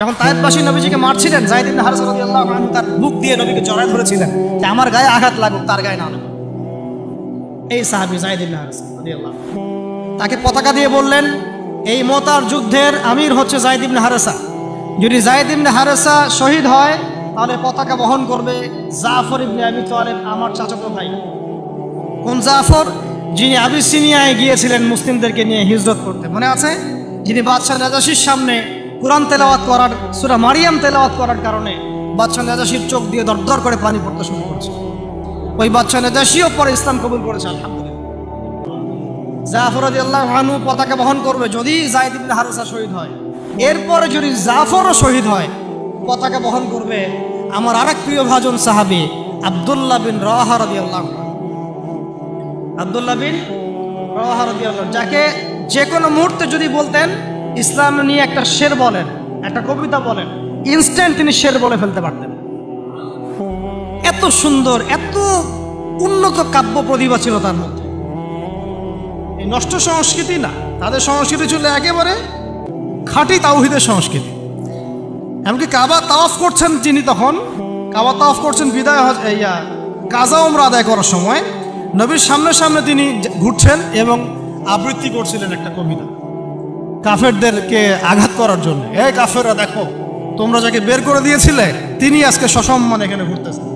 যখন তায়েফবাসী নবীজিকে মারছিলেন, যায়েদ ইবনে হারেসা রাদিয়াল্লাহু আনহু তার বুক দিয়ে নবীকে জড়ায় ধরেছিলেন যে আমার গায়ে আঘাত লাগুক, তার গায়ে না লাগুক। এই সাহাবী যায়েদ ইবনে হারেসা রাদিয়াল্লাহু আনহু তাকে পতাকা দিয়ে বললেন, এই মুতার যুদ্ধের আমির হচ্ছে যায়েদ ইবনে হারেসা। যদি যায়েদ ইবনে হারেসা শহীদ হয় তাহলে পতাকা বহন করবে জাফর ইবনে আবি তালেব, আমার চাচাতো ভাই। কোন জাফর? যিনি আবিসিনিয়ায় গিয়েছিলেন মুসলিমদেরকে নিয়ে হিজরত করতে, মনে আছে? যিনি বাদশাহ নাজাশির সামনে কুরআন তেলাওয়াত করার, সূরা মারিয়াম তেলাওয়াত করার কারণে বাদশাহ নাজাশির চোখ দিয়ে দরদর করে পানি পড়তে শুরু করেছে। ওই বাদশাহ নাজাশিও পরে ইসলাম কবুল করেছে, আলহামদুলিল্লাহ। জাফর রাদিয়াল্লাহু আনহু পতাকা বহন করবে যদি যায়েদ ইবনে হারেসা শহীদ হয়। এরপরে যদি জাফরও শহীদ হয়, পতাকা বহন করবে আমার আরেক প্রিয় ভাজন সাহাবী আব্দুল্লাহ বিন রাওয়াহা রাদিয়াল্লাহু আনহু। আব্দুল্লাহ বিন রাওয়াহা রাদিয়াল্লাহু, যাকে যে কোনো মুহূর্তে যদি বলতেন ইসলাম নিয়ে একটা শের বলেন, একটা কবিতা বলেন, ইনস্ট্যান্ট তিনি শের বলে ফেলতে পারতেন। এত সুন্দর, এত উন্নত কাব্য প্রতিভা ছিল তার মধ্যে। এই নষ্ট সংস্কৃতি না, তাদের সংস্কৃতি ছিল একেবারে খাঁটি তাওহীদের সংস্কৃতি। এমনকি কাবা তাওয়াফ করছেন যিনি, তখন কাবা তাওয়াফ করছেন বিদায় কাজা উমরা আদায় করার সময় নবীর সামনে সামনে তিনি ঘুরছেন এবং আবৃত্তি করছিলেন একটা কবিতা কাফেরদেরকে আঘাত করার জন্য। এই কাফেররা দেখো, তোমরা যাকে বের করে দিয়েছিলে তিনি আজকে সসম্মানে এখানে ঘুরতেছেন।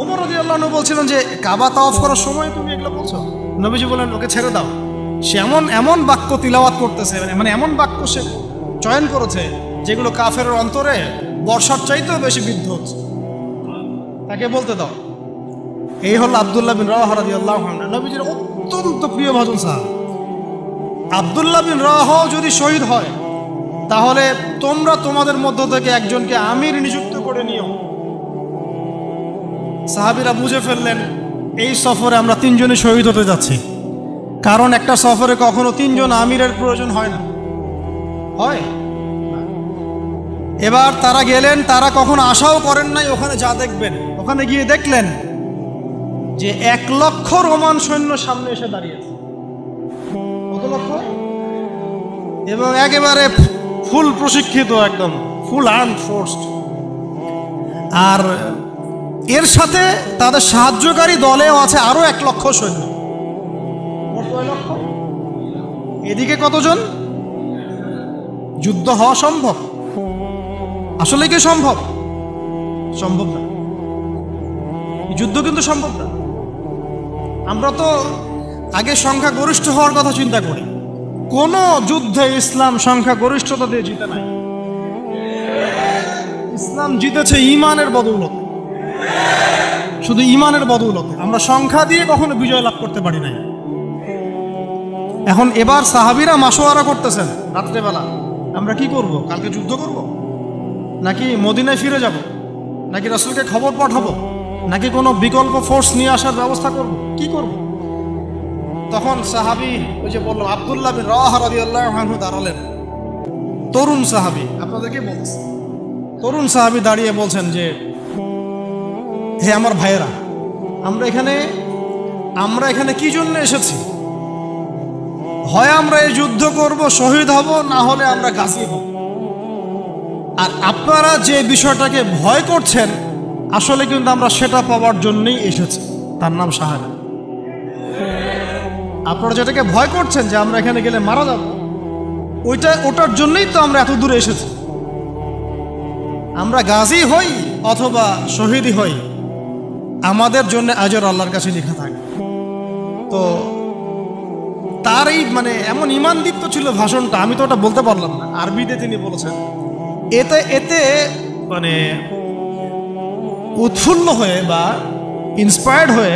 ওমর রাদিয়াল্লাহু আনহু বলছিলেন যে কাবা তাওয়াফ করার সময় তুমি এগুলো বলছো? নবীজি বললেন ওকে ছেড়ে দাও, সে এমন বাক্য তিলাওয়াত করতেছে, মানে এমন বাক্য সে চয়ন করেছে যেগুলো কাফেরের অন্তরে বর্ষার চাইতেও বেশি বিদ্ধ হচ্ছে, তাকে বলতে দাও। এই হল আব্দুল্লাহ বিন রাওয়াহা রাদিয়াল্লাহু আনহু, নবীজির অত্যন্ত প্রিয় ভাজন সাহাবী। আব্দুল্লাহ বিন রাওয়াহা যদি শহীদ হয় তাহলে তোমরা তোমাদের মধ্য থেকে একজনকে আমির নিযুক্ত করে নিও। সাহাবীরা বুঝে ফেললেন এই সফরে আমরা তিনজনই শহীদ হতে যাচ্ছি, কারণ একটা সফরে কখনো তিনজন আমিরের প্রয়োজন হয় না, হয়। এবার তারা গেলেন, তারা কখনো আশাও করেন নাই ওখানে যা দেখবেন। ওখানে গিয়ে দেখলেন যে 1,00,000 রোমান সৈন্য সামনে এসে দাঁড়িয়েছে। কত লক্ষ? এবং একেবারে ফুল প্রশিক্ষিত, একদম ফুল আর্ম ফোর্সড। আর এর সাথে তাদের সাহায্যকারী দলেও আছে আরো 1,00,000 সৈন্য। এদিকে কতজন? যুদ্ধ হওয়া সম্ভব? আসলে কি সম্ভব? সম্ভব না, যুদ্ধ কিন্তু সম্ভব না। আমরা তো আগে সংখ্যা গরিষ্ঠ হওয়ার কথা চিন্তা করি। কোন যুদ্ধে ইসলাম সংখ্যা গরিষ্ঠতা দিয়ে জিতে নাই। ইসলাম জিতেছে ইমানের বদৌলতে, শুধু ইমানের বদৌলতে। আমরা সংখ্যা দিয়ে কখনো বিজয় লাভ করতে পারি নাই। এখন এবার সাহাবীরা মাশওয়ারা করতেছেন রাত্রেবেলা, আমরা কি করব? কালকে যুদ্ধ করব, নাকি মদিনায় ফিরে যাব, নাকি রাসূলকে খবর পাঠাবো, নাকি কোনো বিকল্প ফোর্স নিয়ে আসার ব্যবস্থা করব, কি করব? তখন সাহাবী, ওই যে বললাম আব্দুল্লাহ বিন রাওয়াহা রাদিয়াল্লাহু আনহু দাঁড়ালেন। তরুণ সাহাবী, আপনাদেরকে বলছি, তরুণ সাহাবী দাঁড়িয়ে বলছেন যে হে আমার ভাইয়েরা, আমরা এখানে কি জন্য এসেছি? হয় আমরা এই যুদ্ধ করব, শহীদ হব, না হলে আমরা গাজী হব। আর আপনারা যে বিষয়টাকে ভয় করছেন আসলে কিন্তু আমরা সেটা পাওয়ার জন্যই এসেছি, তার নাম শাহাদাত। আপনারা যেটাকে ভয় করছেন যে আমরা এখানে গেলে মারা যাব, ওটার জন্যই তো আমরা এত দূরে এসেছি। আমরা গাজী হই অথবা শহীদই হই, আমাদের জন্য আজর আল্লাহর কাছে লেখা থাকে। তো তার এই মানে এমন ইমান দীপ্ত ছিল ভাষণটা, আমি তো ওটা বলতে পারলাম না, আরবিতে তিনি বলেছেন। এতে মানে উৎফুল্ল হয়ে বা ইন্সপায়ার্ড হয়ে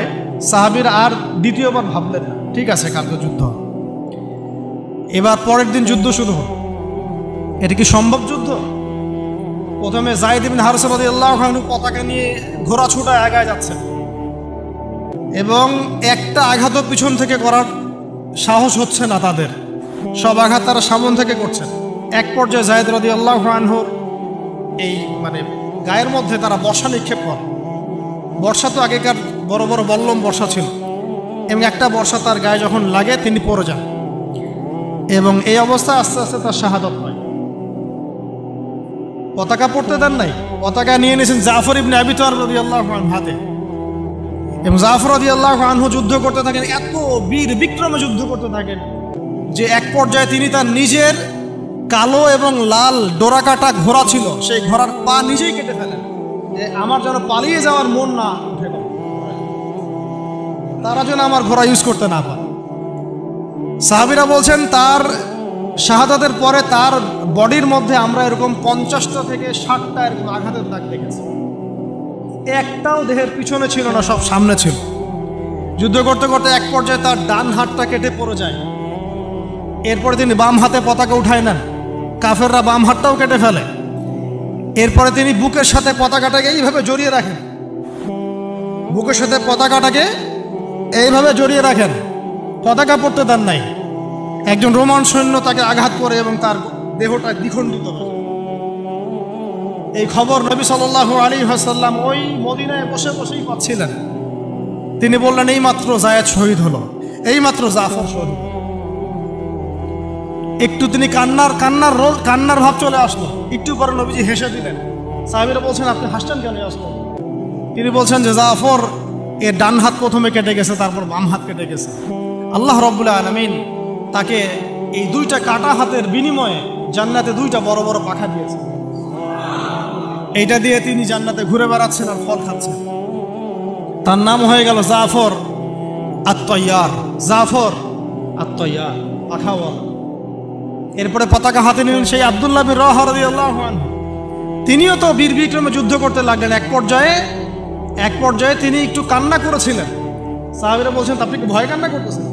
সাহাবীরা আর দ্বিতীয়বার ভাবলেন না, ঠিক আছে কালকে যুদ্ধ। এবার পরের দিন যুদ্ধ শুরু হল। এটা কি সম্ভব যুদ্ধ? প্রথমে যায়েদ ইবনে হারেসা রাদিয়াল্লাহু আনহু পতাকা নিয়ে ঘোড়া ছুটা আগায় যাচ্ছেন এবং একটা আঘাতও পিছন থেকে করার সাহস হচ্ছে না তাদের, সব আঘাত তারা সামন থেকে করছেন। এক পর্যায়ে যায়েদ রাদিয়াল্লাহু আনহুর এই মানে গায়ের মধ্যে তারা বর্ষা নিক্ষেপ করে। বর্ষা তো আগেকার বড় বড় বল্লম বর্ষা ছিল, এবং একটা বর্ষা তার গায়ে যখন লাগে তিনি পড়ে যান। এবং এই অবস্থায় আস্তে আস্তে তার শাহাদাত হয়। পতাকা পড়তে দেন নাই, পতাকা নিয়ে নিয়েছেন জাফর ইবনে আবি তালিব রাদিয়াল্লাহু আনহু হাতে। এবং জাফর রাদিয়াল্লাহু আনহু যুদ্ধ করতে থাকেন, এত বীর বিক্রমে যুদ্ধ করতে থাকেন যে এক পর্যায়ে তিনি তার নিজের কালো এবং লাল ডোরাকাটা ঘোড়া ছিল, সেই ঘোড়ার পা নিজেই কেটে ফেলেন, যে আমার যেন পালিয়ে যাওয়ার মন না উঠে, তারা যেন আমার ঘোড়া ইউজ করতে না পারে। সাহাবীরা বলছেন তার শাহাদাতের পরে তার বডির মধ্যে আমরা এরকম 50টা থেকে 60টা এরকম আঘাতের দাগ দেখেছি। একটাও দেহের পিছনে ছিল না, সব সামনে ছিল। যুদ্ধ করতে করতে এক পর্যায়ে তার ডান হাতটা কেটে পড়ে যায়। এরপরে তিনি বাম হাতে পতাকা উঠায় নেন, কাফেররা বাম হাতটাও কেটে ফেলে। এরপরে তিনি বুকের সাথে পতাকাটাকে এইভাবে জড়িয়ে রাখেন, বুকের সাথে পতাকাটাকে এইভাবে জড়িয়ে রাখেন, পতাকা পড়তে দেন নাই। একজন রোমান সৈন্য তাকে আঘাত করে এবং তার দেহটা দ্বিখণ্ডিত হয়। এই খবর নবী সাল্লাল্লাহু আলাইহি ওয়াসাল্লাম ওই মদিনায় বসে বসেই পাচ্ছিলেন। তিনি বললেন এইমাত্র যায়েদ শহীদ হলো, এইমাত্র জাফর শহীদ। একটু তিনি কান্নার ভাব চলে আসলো। একটু পরে নবীজি হেসে দিলেন। সাহাবীরা বলছেন আপনি হাসছেন কেন আসলো? তিনি বলছেন যে জাফর এর ডান হাত প্রথমে কেটে গেছে, তারপর বাম হাত কেটে গেছে। আল্লাহ রাব্বুল আলামিন তাকে এই দুইটা কাটা হাতের বিনিময়ে জান্নাতে দুইটা বড় বড় পাখা দিয়েছে। এইটা দিয়ে তিনি জান্নাতে ঘুরে বেড়াচ্ছেন আর ফল খাচ্ছেন। তার নাম হয়ে গেল জাফর আত-তাইয়ার, জাফর আত-তাইয়ার, পাখাওয়ালা। এরপরে পতাকা হাতে নিলেন সেই আব্দুল্লাহ বিন রাওয়াহা রাদিয়াল্লাহু আনহু। তিনিও তো বীর বিক্রমে যুদ্ধ করতে লাগলেন। এক পর্যায়ে তিনি একটু কান্না করেছিলেন। সাহাবীরা বলছেন আপনি কি ভয় কান্না করতেছেন?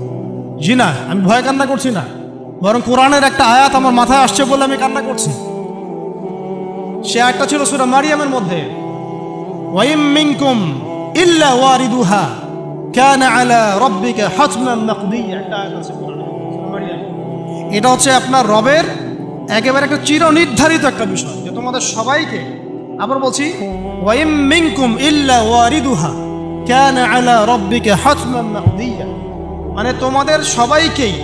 জি না, আমি ভয় কান্না করছি না, বরং কোরআনের একটা আয়াত আমার মাথায় আসছে বলে আমি কান্না করছি। সে আয়াতটা ছিল সূরা মারিয়ামের মধ্যে, ওয়া ইম মিনকুম ইল্লা ওয়ারিদুহা কানা আলা রাব্বিকা হাতমান মাকদিয়া। একটা আয়াত আছে কোরআনে, সূরা মারিয়াম। এটা হচ্ছে আপনার রবের একেবারে একটা চিরনির্ধারিত একটা বিষয় যে তোমাদের সবাইকে, আবার বলছি, ওয়া ইম মিনকুম ইল্লা ওয়ারিদুহা কানা আলা রাব্বিকা হাতমান মাকদিয়া, মানে তোমাদের সবাইকেই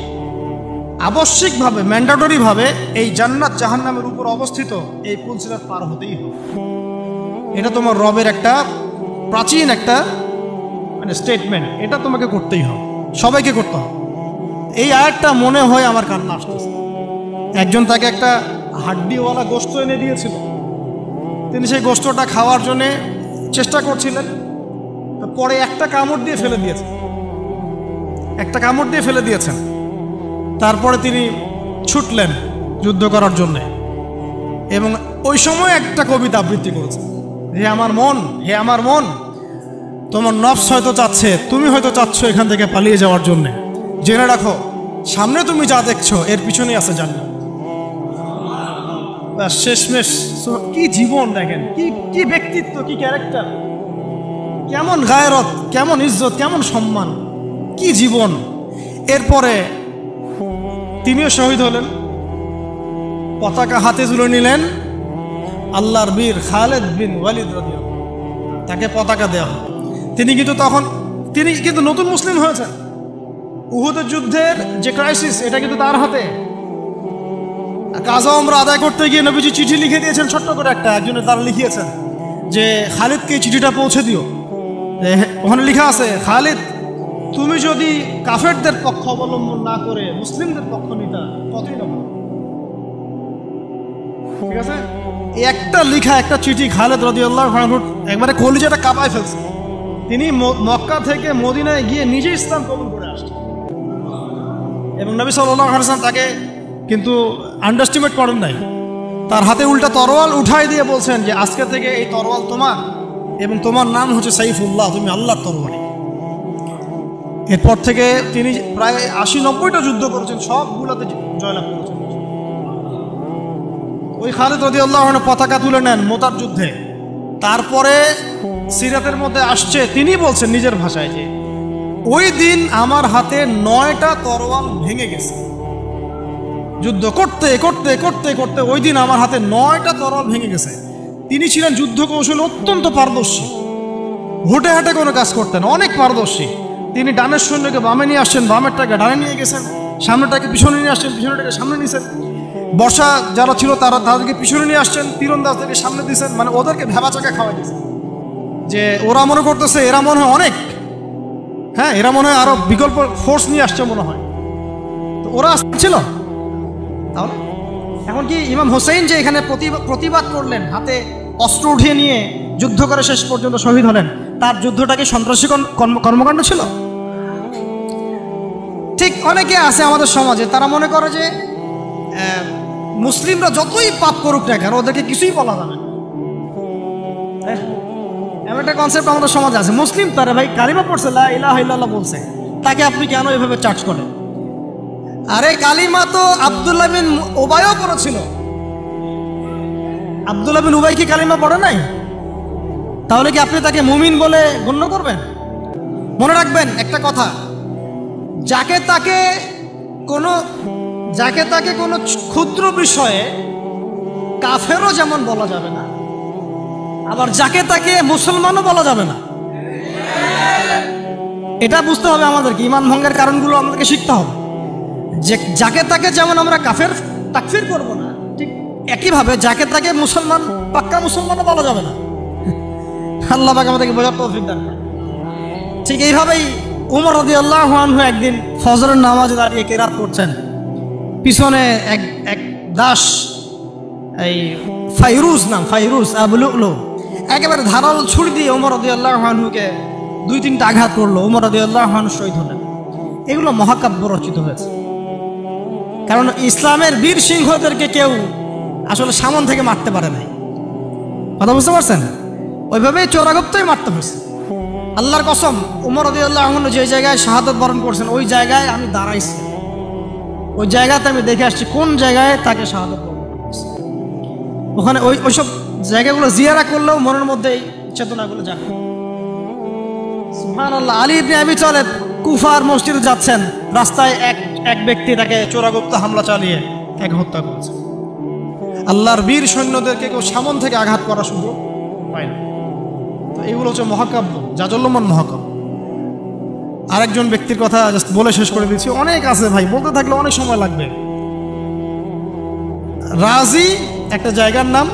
আবশ্যিকভাবে, ম্যান্ডেটরিভাবে এই জান্নাত জাহান্নামের উপর অবস্থিত এই পুলসিরাত পার হতেই হবে। এটা তোমার রবের একটা প্রাচীন একটা মানে স্টেটমেন্ট, এটা তোমাকে করতেই হবে, সবাইকে করতে হবে। এই আয়াতটা মনে হয় আমার কান্না আসতেছে। একজন তাকে একটা হাড্ডিওয়ালা গোশত এনে দিয়েছিল, তিনি সেই গোশতটা খাওয়ার জন্যে চেষ্টা করছিলেন, পরে একটা কামড় দিয়ে ফেলে দিয়েছেন। তারপরে তিনি ছুটলেন যুদ্ধ করার জন্যে এবং ওই সময় একটা কবিতা আবৃত্তি করেছেন, হে আমার মন, তোমার নফস হয়তো চাচ্ছে, তুমি হয়তো চাচ্ছ এখান থেকে পালিয়ে যাওয়ার জন্যে, জেনে রাখো সামনে তুমি যা দেখছো এর পিছনেই আছে জান্নাত। শেষমেশ কি জীবন দেখেন, কি ব্যক্তিত্ব, কি ক্যারেক্টার, কেমন গায়রত, কেমন ইজ্জত, কেমন সম্মান, কি জীবন। এরপরে তিনিও শহীদ হলেন, পতাকা হাতে তুলে নিলেন আল্লাহর বীর খালেদ বিন ওয়ালিদ রাদিয়াল্লাহু, তাকে পতাকা দেওয়া হয়। তিনি কিন্তু নতুন মুসলিম হয়েছেন। উহুদের যুদ্ধের যে ক্রাইসিস, এটা কিন্তু তার হাতে। কাজা ওমরা আদায় করতে গিয়ে নবীজি চিঠি লিখে দিয়েছেন, ছোট্ট করে একজনের দ্বারা লিখিয়েছেন যে খালিদকে চিঠিটা পৌঁছে দিও। ওখানে লেখা আছে, খালিদ তুমি যদি কাফেরদের পক্ষ অবলম্বন না করে মুসলিমদের পক্ষ নিতা কতই না ভালো। ঠিক আছে, এই একটা লেখা, একটা চিঠি খালিদ রাদিয়াল্লাহু আনহু একবারে কলিজাটা কাঁপায় ফেলছে। তিনি মক্কা থেকে মদিনায় গিয়ে নিজে ইসলাম কবুল করে আসছেন এবং নবী সাল্লাল্লাহু আলাইহি ওয়াসাল্লাম তাকে কিন্তু আন্ডারস্টিমেট করেন নাই। তার হাতে উল্টা তরোয়াল উঠাই দিয়ে বলছেন যে আজকে থেকে এই তরোয়াল তোমার এবং তোমার নাম হচ্ছে সাইফুল্লাহ, তুমি আল্লাহর তরবারি। এরপর থেকে তিনি প্রায় ৮০-৯০টা যুদ্ধ করেছেন, সবগুলোতে জয়লাভ করেছেন। ওই খালিদ রাদিয়াল্লাহু আনহু পতাকা তুলে নেন মোতার যুদ্ধে। তারপরে সিরাতের মধ্যে আসছে, তিনি বলছেন নিজের ভাষায় যে ওই দিন আমার হাতে ৯টা তরোয়াল ভেঙে গেছে। যুদ্ধ করতে করতে করতে করতে ওই দিন আমার হাতে 9টা তরোয়াল ভেঙে গেছে। তিনি ছিলেন যুদ্ধ কৌশল অত্যন্ত পারদর্শী, হুটে হাটে কোনো কাজ করতেন, অনেক পারদর্শী। তিনি ডানের সৈন্যকে বামে নিয়ে আসছেন, বামেরটাকে ডানে নিয়ে গেছেন, সামনেটাকে পিছনে নিয়ে আসছেন, পিছনেটাকে সামনে নিয়েছেন। বর্ষা যারা ছিল তাদেরকে পিছনে নিয়ে আসছেন, তীরন্দাজদেরকে সামনে দিয়েছেন, মানে ওদেরকে ভেবা চাকা খাওয়াই দিয়েছেন যে ওরা মনে করতেছে এরা মনে হয় অনেক, হ্যাঁ এরা মনে হয় আরো বিকল্প ফোর্স নিয়ে আসছে মনে হয়। তো ওরা ছিল তাহলে এখন কি ইমাম হোসেন যে এখানে প্রতিবাদ করলেন, হাতে অস্ত্র উঠিয়ে নিয়ে যুদ্ধ করে শেষ পর্যন্ত শহীদ হলেন, তার যুদ্ধটাকে সন্ত্রাসী কর্মকাণ্ড ছিল? ঠিক অনেকে আছে আমাদের সমাজে, তারা মনে করে যে মুসলিমরা যতই পাপ করুক না কেন ওদেরকে কিছুই বলা যাবে না। এমন একটা কনসেপ্ট আমাদের সমাজে আছে, মুসলিম তারা ভাই কালিমা পড়ছে, লা ইলাহা ইল্লাল্লাহ বলছে, তাকে আপনি কেন এভাবে চার্জ করেন? আরে কালিমা তো আব্দুল্লাহ বিন উবাইও পড়েছিল। আব্দুল্লাহ বিন উবাই কি কালিমা পড়ে নাই? তাহলে কি আপনি তাকে মুমিন বলে গণ্য করবেন? মনে রাখবেন একটা কথা, যাকে তাকে কোনো ক্ষুদ্র বিষয়ে কাফেরও যেমন বলা যাবে না, আবার যাকে তাকে মুসলমানও বলা যাবে না। এটা বুঝতে হবে আমাদেরকে, ঈমান ভঙ্গের কারণগুলো আমাদেরকে শিখতে হবে। যে যাকে তাকে যেমন আমরা তাকফির করব না, ঠিক একইভাবে যাকে তাকে মুসলমান, পাক্কা মুসলমানও বলা যাবে না। আল্লাহ পাক আমাদেরকে বোঝার তৌফিক দান করেন। ঠিক এইভাবেই উমর রাদিয়াল্লাহু আনহু একদিন ফজরের নামাজে দাঁড়িয়ে কিরাত করছেন, পিছনে এক দাস, এই ফাইরুজ আবু লুলু একেবারে ধারাল ছুরি দিয়ে উমর রাদিয়াল্লাহু আনহুকে 2-3টা আঘাত করলো। উমর রাদিয়াল্লাহু আনহু শহীদ হলেন। এগুলো মহাকাব্য রচিত হয়েছে, কারণ ইসলামের বীর সিংহদেরকে কেউ আসলে সামন থেকে মারতে পারে নাই। কথা বুঝতে পারছেন? ওইভাবেই চোরাগুপ্তই মারতে হয়েছে। আল্লাহর কসম, উমর রাদিয়াল্লাহু আনহু যে জায়গায় শাহাদাত বরণ করছেন ওই জায়গায় আমি দাঁড়াইছি, ওই জায়গাতে আমি দেখে আসছি কোন জায়গায় তাকে শাহাদাত বরণ করছে। ওখানে ওইসব জায়গাগুলো জিয়ারা করলেও মনের মধ্যে এই চেতনাগুলো জাগে। সুবহানাল্লাহ। আলী ইবনে আবি তালেব কুফার মসজিদে যাচ্ছেন, রাস্তায় এক ব্যক্তি তাকে চোরাগুপ্ত হামলা চালিয়ে তাকে হত্যা করেছে। আল্লাহর বীর সৈন্যদেরকে কেউ সামন থেকে আঘাত করার সুযোগ পায় না। তো এগুলো হচ্ছে মহাকাব্য, জাজল্যমান মহাকাব্য। আরেকজন ব্যক্তির কথা জাস্ট বলে শেষ করে দিচ্ছি, অনেক আছে ভাই, বলতে থাকলে অনেক সময় লাগবে। রাজি একটা জায়গার নাম,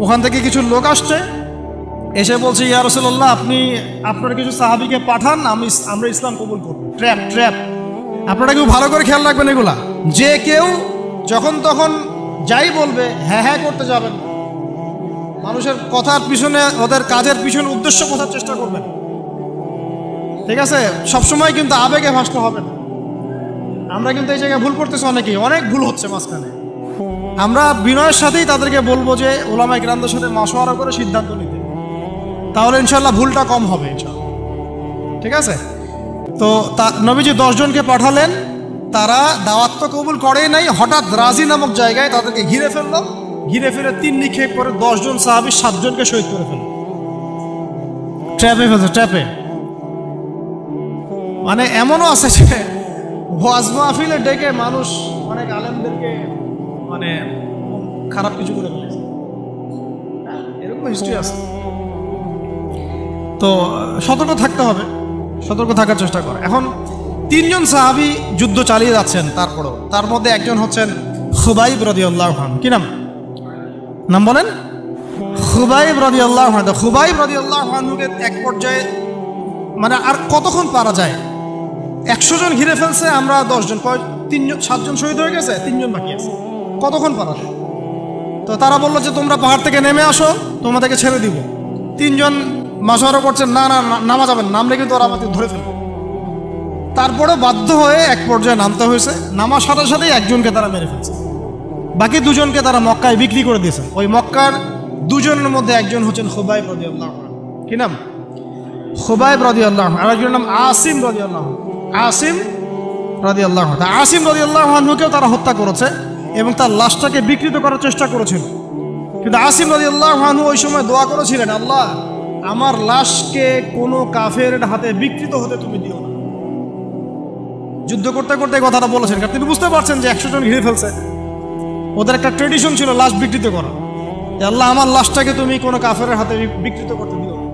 ওখান থেকে কিছু লোক আসছে, এসে বলছে ইয়া রাসূলুল্লাহ আপনি আপনার কিছু সাহাবীকে পাঠান, আমরা ইসলাম কবুল করব। ট্র্যাপ। আপনারা কেউ ভালো করে খেয়াল রাখবেন এগুলা, যে কেউ যখন তখন যাই বলবে হ্যাঁ করতে যাবেন, মানুষের কথার পিছনে, ওদের কাজের পিছনে উদ্দেশ্য বোঝার চেষ্টা করবেন, ঠিক আছে? সবসময় কিন্তু আবেগে ভাসতে হবে না। আমরা কিন্তু এই জায়গায় ভুল করতেছি, অনেক ভুল হচ্ছে মাঝখানে। আমরা বিনয়ের সাথেই তাদেরকে বলবো যে ওলামায়ে কিরামদের সাথে মাশওয়ারা করে সিদ্ধান্ত নিতে, তাহলে ইনশাল্লাহ ভুলটা কম হবে ইনশাল্লাহ, ঠিক আছে? তো নবীজি 10 জনকে পাঠালেন, তারা দাওয়াত তো কবুল করেই নাই, হঠাৎ রাজি নামক জায়গায় তাদেরকে ঘিরে ফেললো। ঘিরে ফেলে 3 নিক্ষেপ করে 10 জন সাহাবী 7 জনকে শহীদ করে ফেলল। ট্র্যাপে। মানে এমনও আছে যে ওয়াজ মাহফিলে ডেকে মানুষ অনেক আলেমদেরকে মানে খারাপ কিছু করে ফেলেছে, এরকম হিস্ট্রি আছে। তো সতর্ক থাকতে হবে, সতর্ক থাকার চেষ্টা করে। এখন 3 জন সাহাবী যুদ্ধ চালিয়ে যাচ্ছেন, তারপরেও তার মধ্যে একজন হচ্ছেন খুবাইব রাদিয়াল্লাহু আনহু। কি নাম বলেন? খুবাইব রাদিয়াল্লাহু আনহু। খুবাইব রাদিয়াল্লাহু আনহুকে এক পর্যায়ে মানে আর কতক্ষণ পারা যায়, 100 জন ঘিরে ফেলছে, আমরা 10 জন, 7 জন শহীদ হয়ে গেছে, 3 জন বাকি আছে, কতক্ষণ পারা যায়? তো তারা বললো যে তোমরা পাহাড় থেকে নেমে আসো, তোমাদেরকে ছেড়ে দিব। 3 জন মাশওয়ারা করছেন, না নামা যাবেন, নামলে কিন্তু ওরা আমাদের ধরে ফেলবে। তারপরে বাধ্য হয়ে এক পর্যায়ে নামতে হয়েছে। নামার সাথে সাথেই একজনকে তারা মেরে ফেলছে, বাকি 2 জনকে তারা মক্কায় বিক্রি করে দিয়েছে। ওই মক্কার 2 জনের মধ্যে একজন হচ্ছেন খুবাইব রাদিয়াল্লাহু আনহু। কি নাম? খুবাইব রাদিয়াল্লাহু আনহু। আর একজনের নাম আসিম রাদিয়াল্লাহু আনহু। আসিম রাদিয়াল্লাহু আনহুকেও তারা হত্যা করেছে এবং তার লাশটাকে বিকৃত করার চেষ্টা করেছিল। কিন্তু আসিম রাদিয়াল্লাহু আনহু ওই সময় দোয়া করেছিলেন, আল্লাহ আমার লাশকে কোনো কাফের হাতে বিকৃত হতে তুমি দিও না। যুদ্ধ করতে করতে এই কথাটা বলেছেন, কারণ তিনি বুঝতে পারছেন যে 100 জন ঘিরে ফেলছে। ওদের একটা ট্রেডিশন ছিল লাশ বিকৃত করা, আল্লাহ আমার লাশটাকে তুমি কোনো কাফের হাতে বিকৃত করতে দিও না।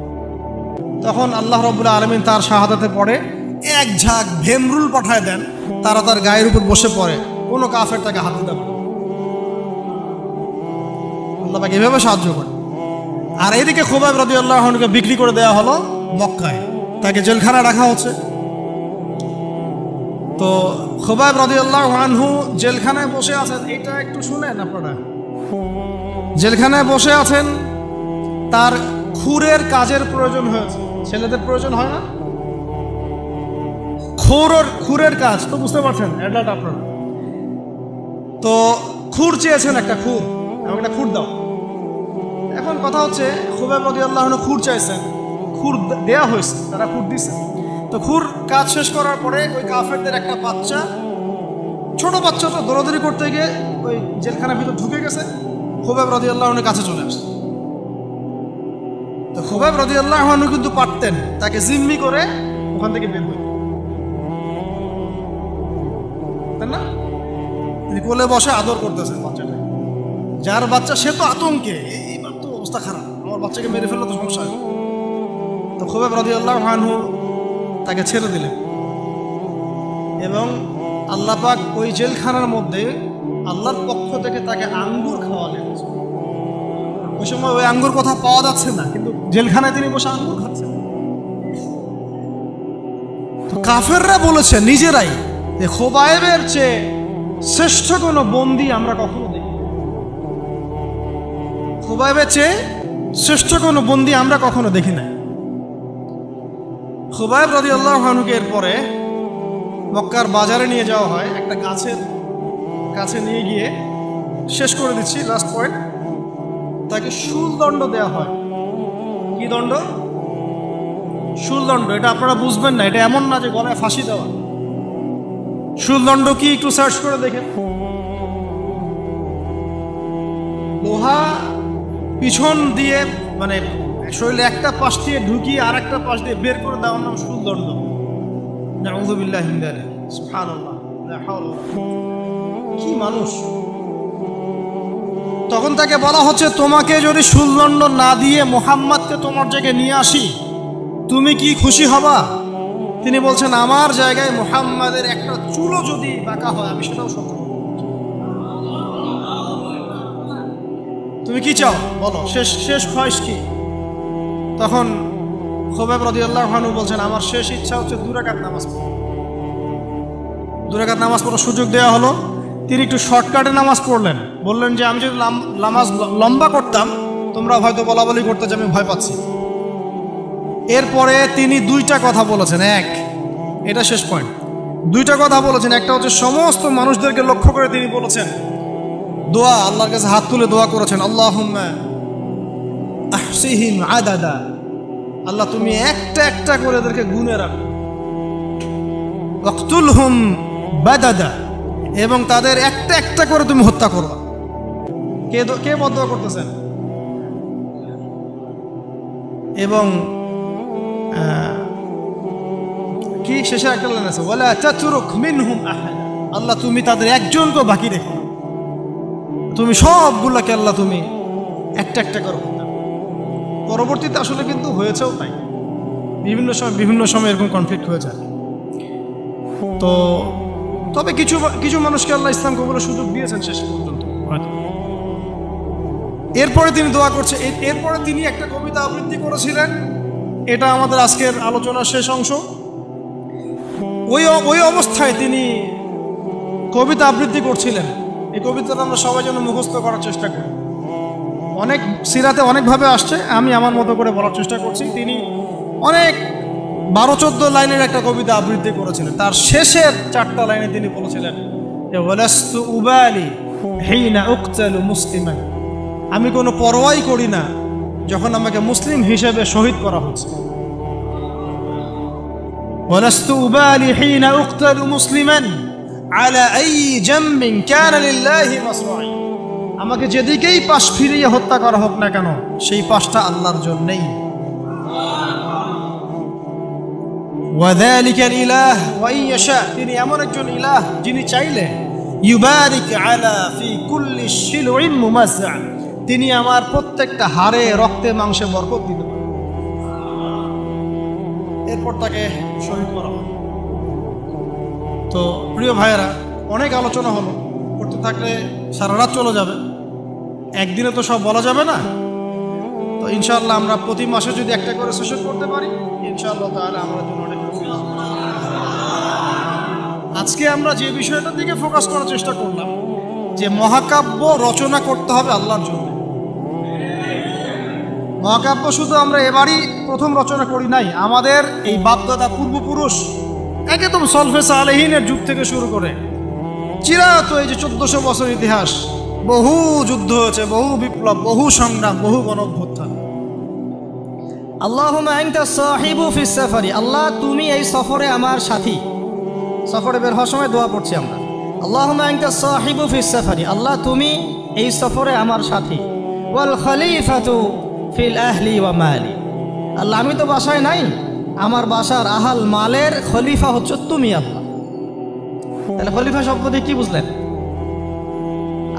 তখন আল্লাহ রাব্বুল আলামিন তার শাহাদাতে পড়ে এক ঝাঁক ভেমরুল পাঠায় দেন, তারা তার গায়ের উপর বসে পড়ে, কোনো কাফের তাকে হাত দিতে পারে। আল্লাহ পাক এভাবে সাহায্য করে। আর এদিকে খুবাইব রাদিয়াল্লাহু আনহুকে বিক্রি করে দেওয়া হলো মক্কায়, তাকে জেলখানায় রাখা হচ্ছে। তো খুবাইব রাদিয়াল্লাহু আনহু জেলখানায় বসে আছেন, এটা একটু শুনেন আপনারা। জেলখানায় বসে আছেন, তার খুরের কাজের প্রয়োজন হয়েছে। ছেলেদের প্রয়োজন হয় না? খুরের কাজ তো বুঝতে পারছেন, অ্যাডাল্ট আপনারা। তো খুর চেয়েছেন, একটা খুর, আমাকে একটা খুর দাও। এখন কথা হচ্ছে খুবাইব রাদিয়াল্লাহু আনহু খুর চাইছেন, খুর দেয়া হয়েছে, তারা খুর দিছে। তো খুর কাজ শেষ করার পরে ওই কাফেরদের একটা বাচ্চা, ছোট বাচ্চাটা দৌড়াদৌড়ি করতে গিয়ে ওই জেলখানার ভিতর ঢুকে গেছে, খুবাইব রাদিয়াল্লাহু আনহুর কাছে চলে আসছে। তো খুবাইব রাদিয়াল্লাহু আনহু কিন্তু পারতেন তাকে জিম্মি করে ওখান থেকে বের হইতে, তাই না? তিনি কোলে বসে আদর করতেছেন বাচ্চাটা, যার বাচ্চা সে তো আতঙ্কে, এইবার তো অবস্থা খারাপ, আমার বাচ্চাকে মেরে ফেললে তো সমস্যা হবে। তো খুবাইব রাদিয়াল্লাহু আনহু তাকে ছেড়ে দিলেন এবং আল্লাহ পাক ওই জেলখানার মধ্যে আল্লাহর পক্ষ থেকে তাকে আঙ্গুর খাওয়ালেন। ওই সময় ওই আঙ্গুর কথা পাওয়া যাচ্ছে না, কিন্তু জেলখানায় তিনি বসে আঙ্গুর খাচ্ছেন। তো কাফেররা বলেছে নিজেরাই যে খুবাইবের চেয়ে শ্রেষ্ঠ কোনো বন্দী আমরা কখনো দেখি, খুবাইবের চেয়ে শ্রেষ্ঠ কোনো বন্দী আমরা কখনো দেখি না। খুবাইব রাদিয়াল্লাহু আনহুকে এরপরে মক্কার বাজারে নিয়ে যাওয়া হয়, একটা গাছের কাছে নিয়ে গিয়ে, শেষ করে দিচ্ছি লাস্ট পয়েন্ট, তাকে শুলদণ্ড দেওয়া হয়। কি দণ্ড? শুলদণ্ড। এটা আপনারা বুঝবেন না, এটা এমন না যে গলায় ফাঁসি দেওয়া। শুলদণ্ড কি একটু সার্চ করে দেখেন। লোহা পিছন দিয়ে, মানে শরীরে একটা পাশ দিয়ে ঢুকিয়ে আর একটা পাশ দিয়ে বের করে দেওয়ার নাম শুলদণ্ড। নাউযু বিল্লাহি মিন যালিক, সুবহানাল্লাহ, লা হাওলা। কি মানুষ! তখন তাকে বলা হচ্ছে, তোমাকে যদি শুলদণ্ড না দিয়ে মুহাম্মাদকে তোমার জায়গায় নিয়ে আসি, তুমি কি খুশি হবা? তিনি বলছেন, আমার জায়গায় মুহাম্মাদের একটা চুলও যদি বাঁকা হয় আমি সেটাও সহ্য করব। তুমি কি চাও বলো, শেষ খয়েশ কি? তখন খুবাইব রাদিয়াল্লাহু আনহু বলছেন, আমার শেষ ইচ্ছা হচ্ছে 2 রাকাত নামাজ পড়া। 2 রাকাত নামাজ পড়ার সুযোগ দেওয়া হলো। তিনি একটু শর্টকাটে নামাজ পড়লেন, বললেন যে আমি যদি নামাজ লম্বা করতাম তোমরা হয়তো বলাবলি করতে যে আমি ভয় পাচ্ছি। এরপরে তিনি 2টা কথা বলেছেন। এটা শেষ পয়েন্ট। 2টা কথা বলেছেন। একটা হচ্ছে সমস্ত মানুষদেরকে লক্ষ্য করে তিনি বলেছেন, দোয়া, আল্লাহর কাছে হাত তুলে দোয়া করেছেন, আল্লাহুম্মা আহসিহিম আদাদা, আল্লাহ তুমি একটা একটা করে এদেরকে গুনে রাখো, ওয়াকতুলহুম বাদাদা, এবং তাদের একটা একটা করে তুমি হত্যা করো। কে বদদোয়া করতেছেন? এবং কি শেষে একটা লাইন আছে, ওয়ালা তাতরুক মিনহুম আহাদা, আল্লাহ তুমি তাদের একজনকেও বাকি রেখো না, তুমি সবগুলোকে আল্লাহ তুমি একটা একটা করে হত্যা করো। পরবর্তীতে আসলে কিন্তু হয়েছেও তাই, বিভিন্ন সময় এরকম কনফ্লিক্ট হয়ে যায়। তো তবে কিছু মানুষকে আল্লাহ ইসলাম কবুলের সুযোগ দিয়েছেন শেষ পর্যন্ত। এরপরে তিনি দোয়া করছে, এরপরে তিনি একটা কবিতা আবৃত্তি করেছিলেন। এটা আমাদের আজকের আলোচনার শেষ অংশ। ওই অবস্থায় তিনি কবিতা আবৃত্তি করছিলেন। এই কবিতাটা আমরা সবাই যেন মুখস্থ করার চেষ্টা করি। অনেক সিরাতে অনেকভাবে আসছে, আমি আমার মতো করে বলার চেষ্টা করছি। তিনি অনেক 12-14 লাইনের একটা কবিতা আবৃত্তি করেছিলেন। তার শেষের 4টা লাইনে তিনি বলেছিলেন, ওয়ালাস্তু উবালি হিনা উকতালু মুসলিমান, আমি কোনো পরোয়াই করি না যখন আমাকে মুসলিম হিসেবে শহীদ করা হচ্ছে। ওয়ালাস্তু উবালি হিনা উকতালু মুসলিমান আলা আই জামবিন কানা লিল্লাহি মাসরাই, আমাকে যেদিকেই পাশ ফিরিয়ে হত্যা করা হোক না কেন সেই পাশটা আল্লাহর জন্যই। ওয়াযালিকাল ইলাহ ওয়া ইয়াশা, তিনি এমন একজন ইলাহ যিনি চাইলে ইউবারিক আলা ফি কুল্লি শিলউইন মুমাজ্জা, তিনি আমার প্রত্যেকটা হাড়ে রক্তে মাংসে বরকত দিতে পারেন। এরপর তাকে শহীদ করা হয়। তো প্রিয় ভাইয়েরা, অনেক আলোচনা হলো, করতে থাকলে সারা রাত চলে যাবে। একদিনে তো সব বলা যাবে না। তো ইনশাআল্লাহ আমরা প্রতি মাসে যদি একটা করে সেশন করতে পারি ইনশাআল্লাহ তাহলে আমাদের জন্য অনেক খুশি। আজকে আমরা যে বিষয়টার দিকে ফোকাস করার চেষ্টা করলাম যে মহাকাব্য রচনা করতে হবে আল্লাহর জন্য। মহাকাব্য শুধু আমরা এবারই প্রথম রচনা করি নাই, আমাদের এই বাপদাদা পূর্বপুরুষ একদম সলফে সালেহিনের যুগ থেকে শুরু করে চিরায়ত এই যে 1400 বছর ইতিহাস, বহু যুদ্ধ হয়েছে, বহু বিপ্লব, বহু সংগ্রাম, বহু গণঅভ্যুত্থান। আল্লাহুম্মা আনতা সাহিবু ফিস সাফারি, আল্লাহ তুমি এই সফরে আমার সাথী। সফরে বের হওয়ার সময় দোয়া পড়ছি আমরা, আল্লাহুম্মা আনতা সাহিবু ফিস সাফারি, আল্লাহ তুমি এই সফরে আমার সাথী। ওয়াল খলিফাতু ফিল আহলি ওয়া মালি, আল্লাহ আমি তো বাসায় নাই, আমার বাসার আহাল মালের খলিফা হচ্ছে তুমি আল্লাহ। তাহলে খলিফা শব্দ দিয়ে কি বুঝলেন?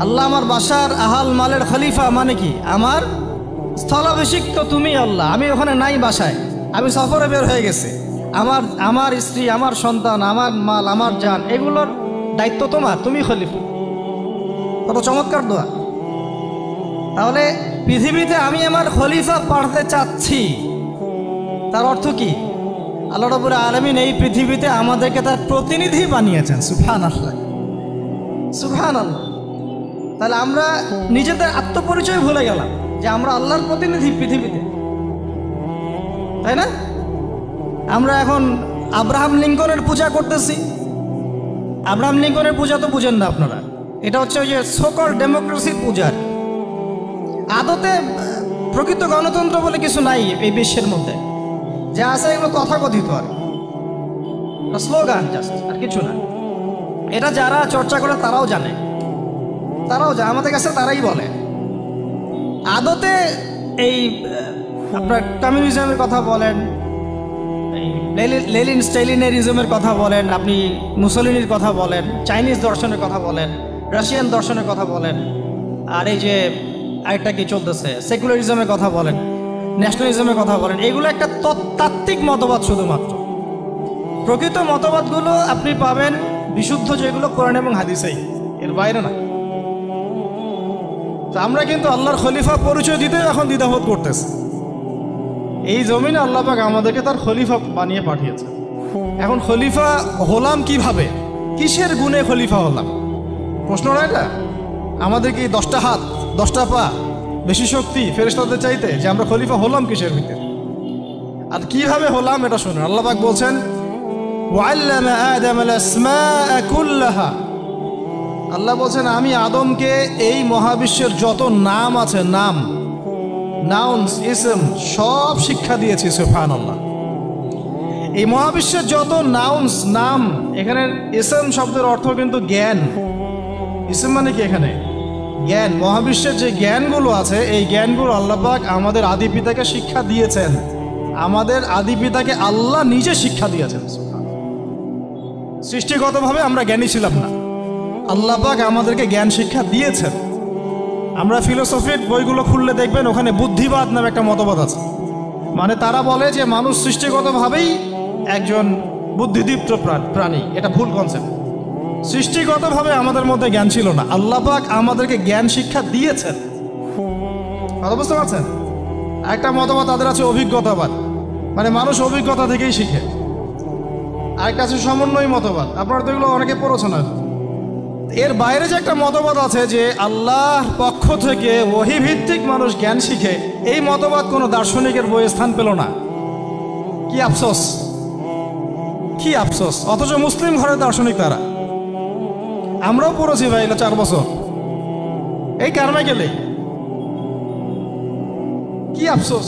আল্লাহ আমার বাসার আহাল মালের খলিফা মানে কি? আমার স্থলাভিষিক্ত তুমি আল্লাহ, আমি ওখানে নাই বাসায়, আমি সফরে বের হয়ে গেছে, আমার স্ত্রী, আমার সন্তান, আমার মাল, আমার জান, এগুলোর দায়িত্ব তোমার, তুমি খলিফা। কত চমৎকার দোয়া। তাহলে পৃথিবীতে আমি আমার খলিফা পাঠাতে চাচ্ছি, তার অর্থ কি? আল্লাহ রাব্বুল আলামিন এই পৃথিবীতে আমাদেরকে তার প্রতিনিধি বানিয়েছেন। সুবহানাল্লাহ, সুবহানাল্লাহ। তাহলে আমরা নিজেদের আত্মপরিচয় ভুলে গেলাম যে আমরা আল্লাহর প্রতিনিধি পৃথিবীতে, তাই না? আমরা এখন আব্রাহাম লিঙ্কনের পূজা করতেছি। আব্রাহাম লিঙ্কনের পূজা তো বুঝেন না আপনারা, এটা হচ্ছে ওই যে সোকল ডেমোক্রেসির পূজা। আদতে প্রকৃত গণতন্ত্র বলে কিছু নাই এই বিশ্বের মধ্যে, যা আছে এগুলো তথাকথিত আর স্লোগান, জাস্ট, আর কিছু না। এটা যারা চর্চা করে তারাও জানে, আমাদের কাছে তারাই বলে। আদতে এই আপনার কমিউনিজমের কথা বলেন, এই লেনিন স্টেলিনারিজমের কথা বলেন, আপনি মুসলিনির কথা বলেন, চাইনিজ দর্শনের কথা বলেন, রাশিয়ান দর্শনের কথা বলেন, আর এই যে আরেকটা কি চলতেছে সেকুলারিজমের কথা বলেন, ন্যাশনালিজমের কথা বলেন, এগুলো একটা তাত্ত্বিক মতবাদ শুধুমাত্র। প্রকৃত মতবাদগুলো আপনি পাবেন বিশুদ্ধ যেগুলো কোরআন এবং হাদিসেই, এর বাইরে না। তো আমরা কিন্তু আল্লাহর খলিফা পরিচয় দিতে এখন দ্বিধাবোধ করতেছি। এই জমিনে আল্লাহ পাক আমাদেরকে তার খলিফা বানিয়ে পাঠিয়েছে। এখন খলিফা হলাম কিভাবে, কিসের গুণে খলিফা হলাম? প্রশ্ন না এটা? আমাদের কি 10টা হাত, 10টা পা, বেশি শক্তি ফেরেশতাদের চাইতে, যে আমরা খলিফা হলাম কিসের ভিতরে আর কিভাবে হলাম? এটা শুনুন, আল্লাহ পাক বলছেন ওয়াল্লামা আদামাল আসমাআ কুল্লাহা, আল্লাহ বলছেন আমি আদমকে এই মহাবিশ্বের যত নাম আছে, নাউন্স, ইসম, সব শিক্ষা দিয়েছি। সুবহানাল্লাহ। এই মহাবিশ্বের যত নাউন্স, নাম, এখানে ইসম শব্দের অর্থ কিন্তু জ্ঞান। ইসম মানে কি? এখানে জ্ঞান। মহাবিশ্বের যে জ্ঞানগুলো আছে এই জ্ঞানগুলো আল্লাহ পাক আমাদের আদি পিতাকে শিক্ষা দিয়েছেন। আমাদের আদি পিতাকে আল্লাহ নিজে শিক্ষা দিয়েছেন। সৃষ্টিগতভাবে আমরা জ্ঞানী ছিলাম না, আল্লাহ পাক আমাদেরকে জ্ঞান শিক্ষা দিয়েছেন। আমরা ফিলোসফির বইগুলো খুললে দেখবেন ওখানে বুদ্ধিবাদ নামে একটা মতবাদ আছে। মানে তারা বলে যে মানুষ সৃষ্টিগতভাবেই একজন বুদ্ধিদীপ্ত প্রাণী। এটা ভুল কনসেপ্ট। সৃষ্টিগতভাবে আমাদের মধ্যে জ্ঞান ছিল না, আল্লাহ পাক আমাদেরকে জ্ঞান শিক্ষা দিয়েছেন। কথা বুঝতে পারছেন? একটা মতবাদ তাদের আছে অভিজ্ঞতাবাদ, মানে মানুষ অভিজ্ঞতা থেকেই শিখে। আরেকটা আছে সমন্বয় মতবাদ, আপনারা তো এগুলো অনেকে পড়েছেন না। এর বাইরে যে একটা মতবাদ আছে যে আল্লাহর পক্ষ থেকে ওহী ভিত্তিক মানুষ জ্ঞান শিখে, এই মতবাদ কোনো দার্শনিকের বইয়ে স্থান পেল না। কি আফসোস, কি আফসোস! অথচ মুসলিম ঘরের দার্শনিক তারা। আমরাও পড়েছি ভাই, এলো 4 বছর এই কারমাইকেলে। কি আফসোস!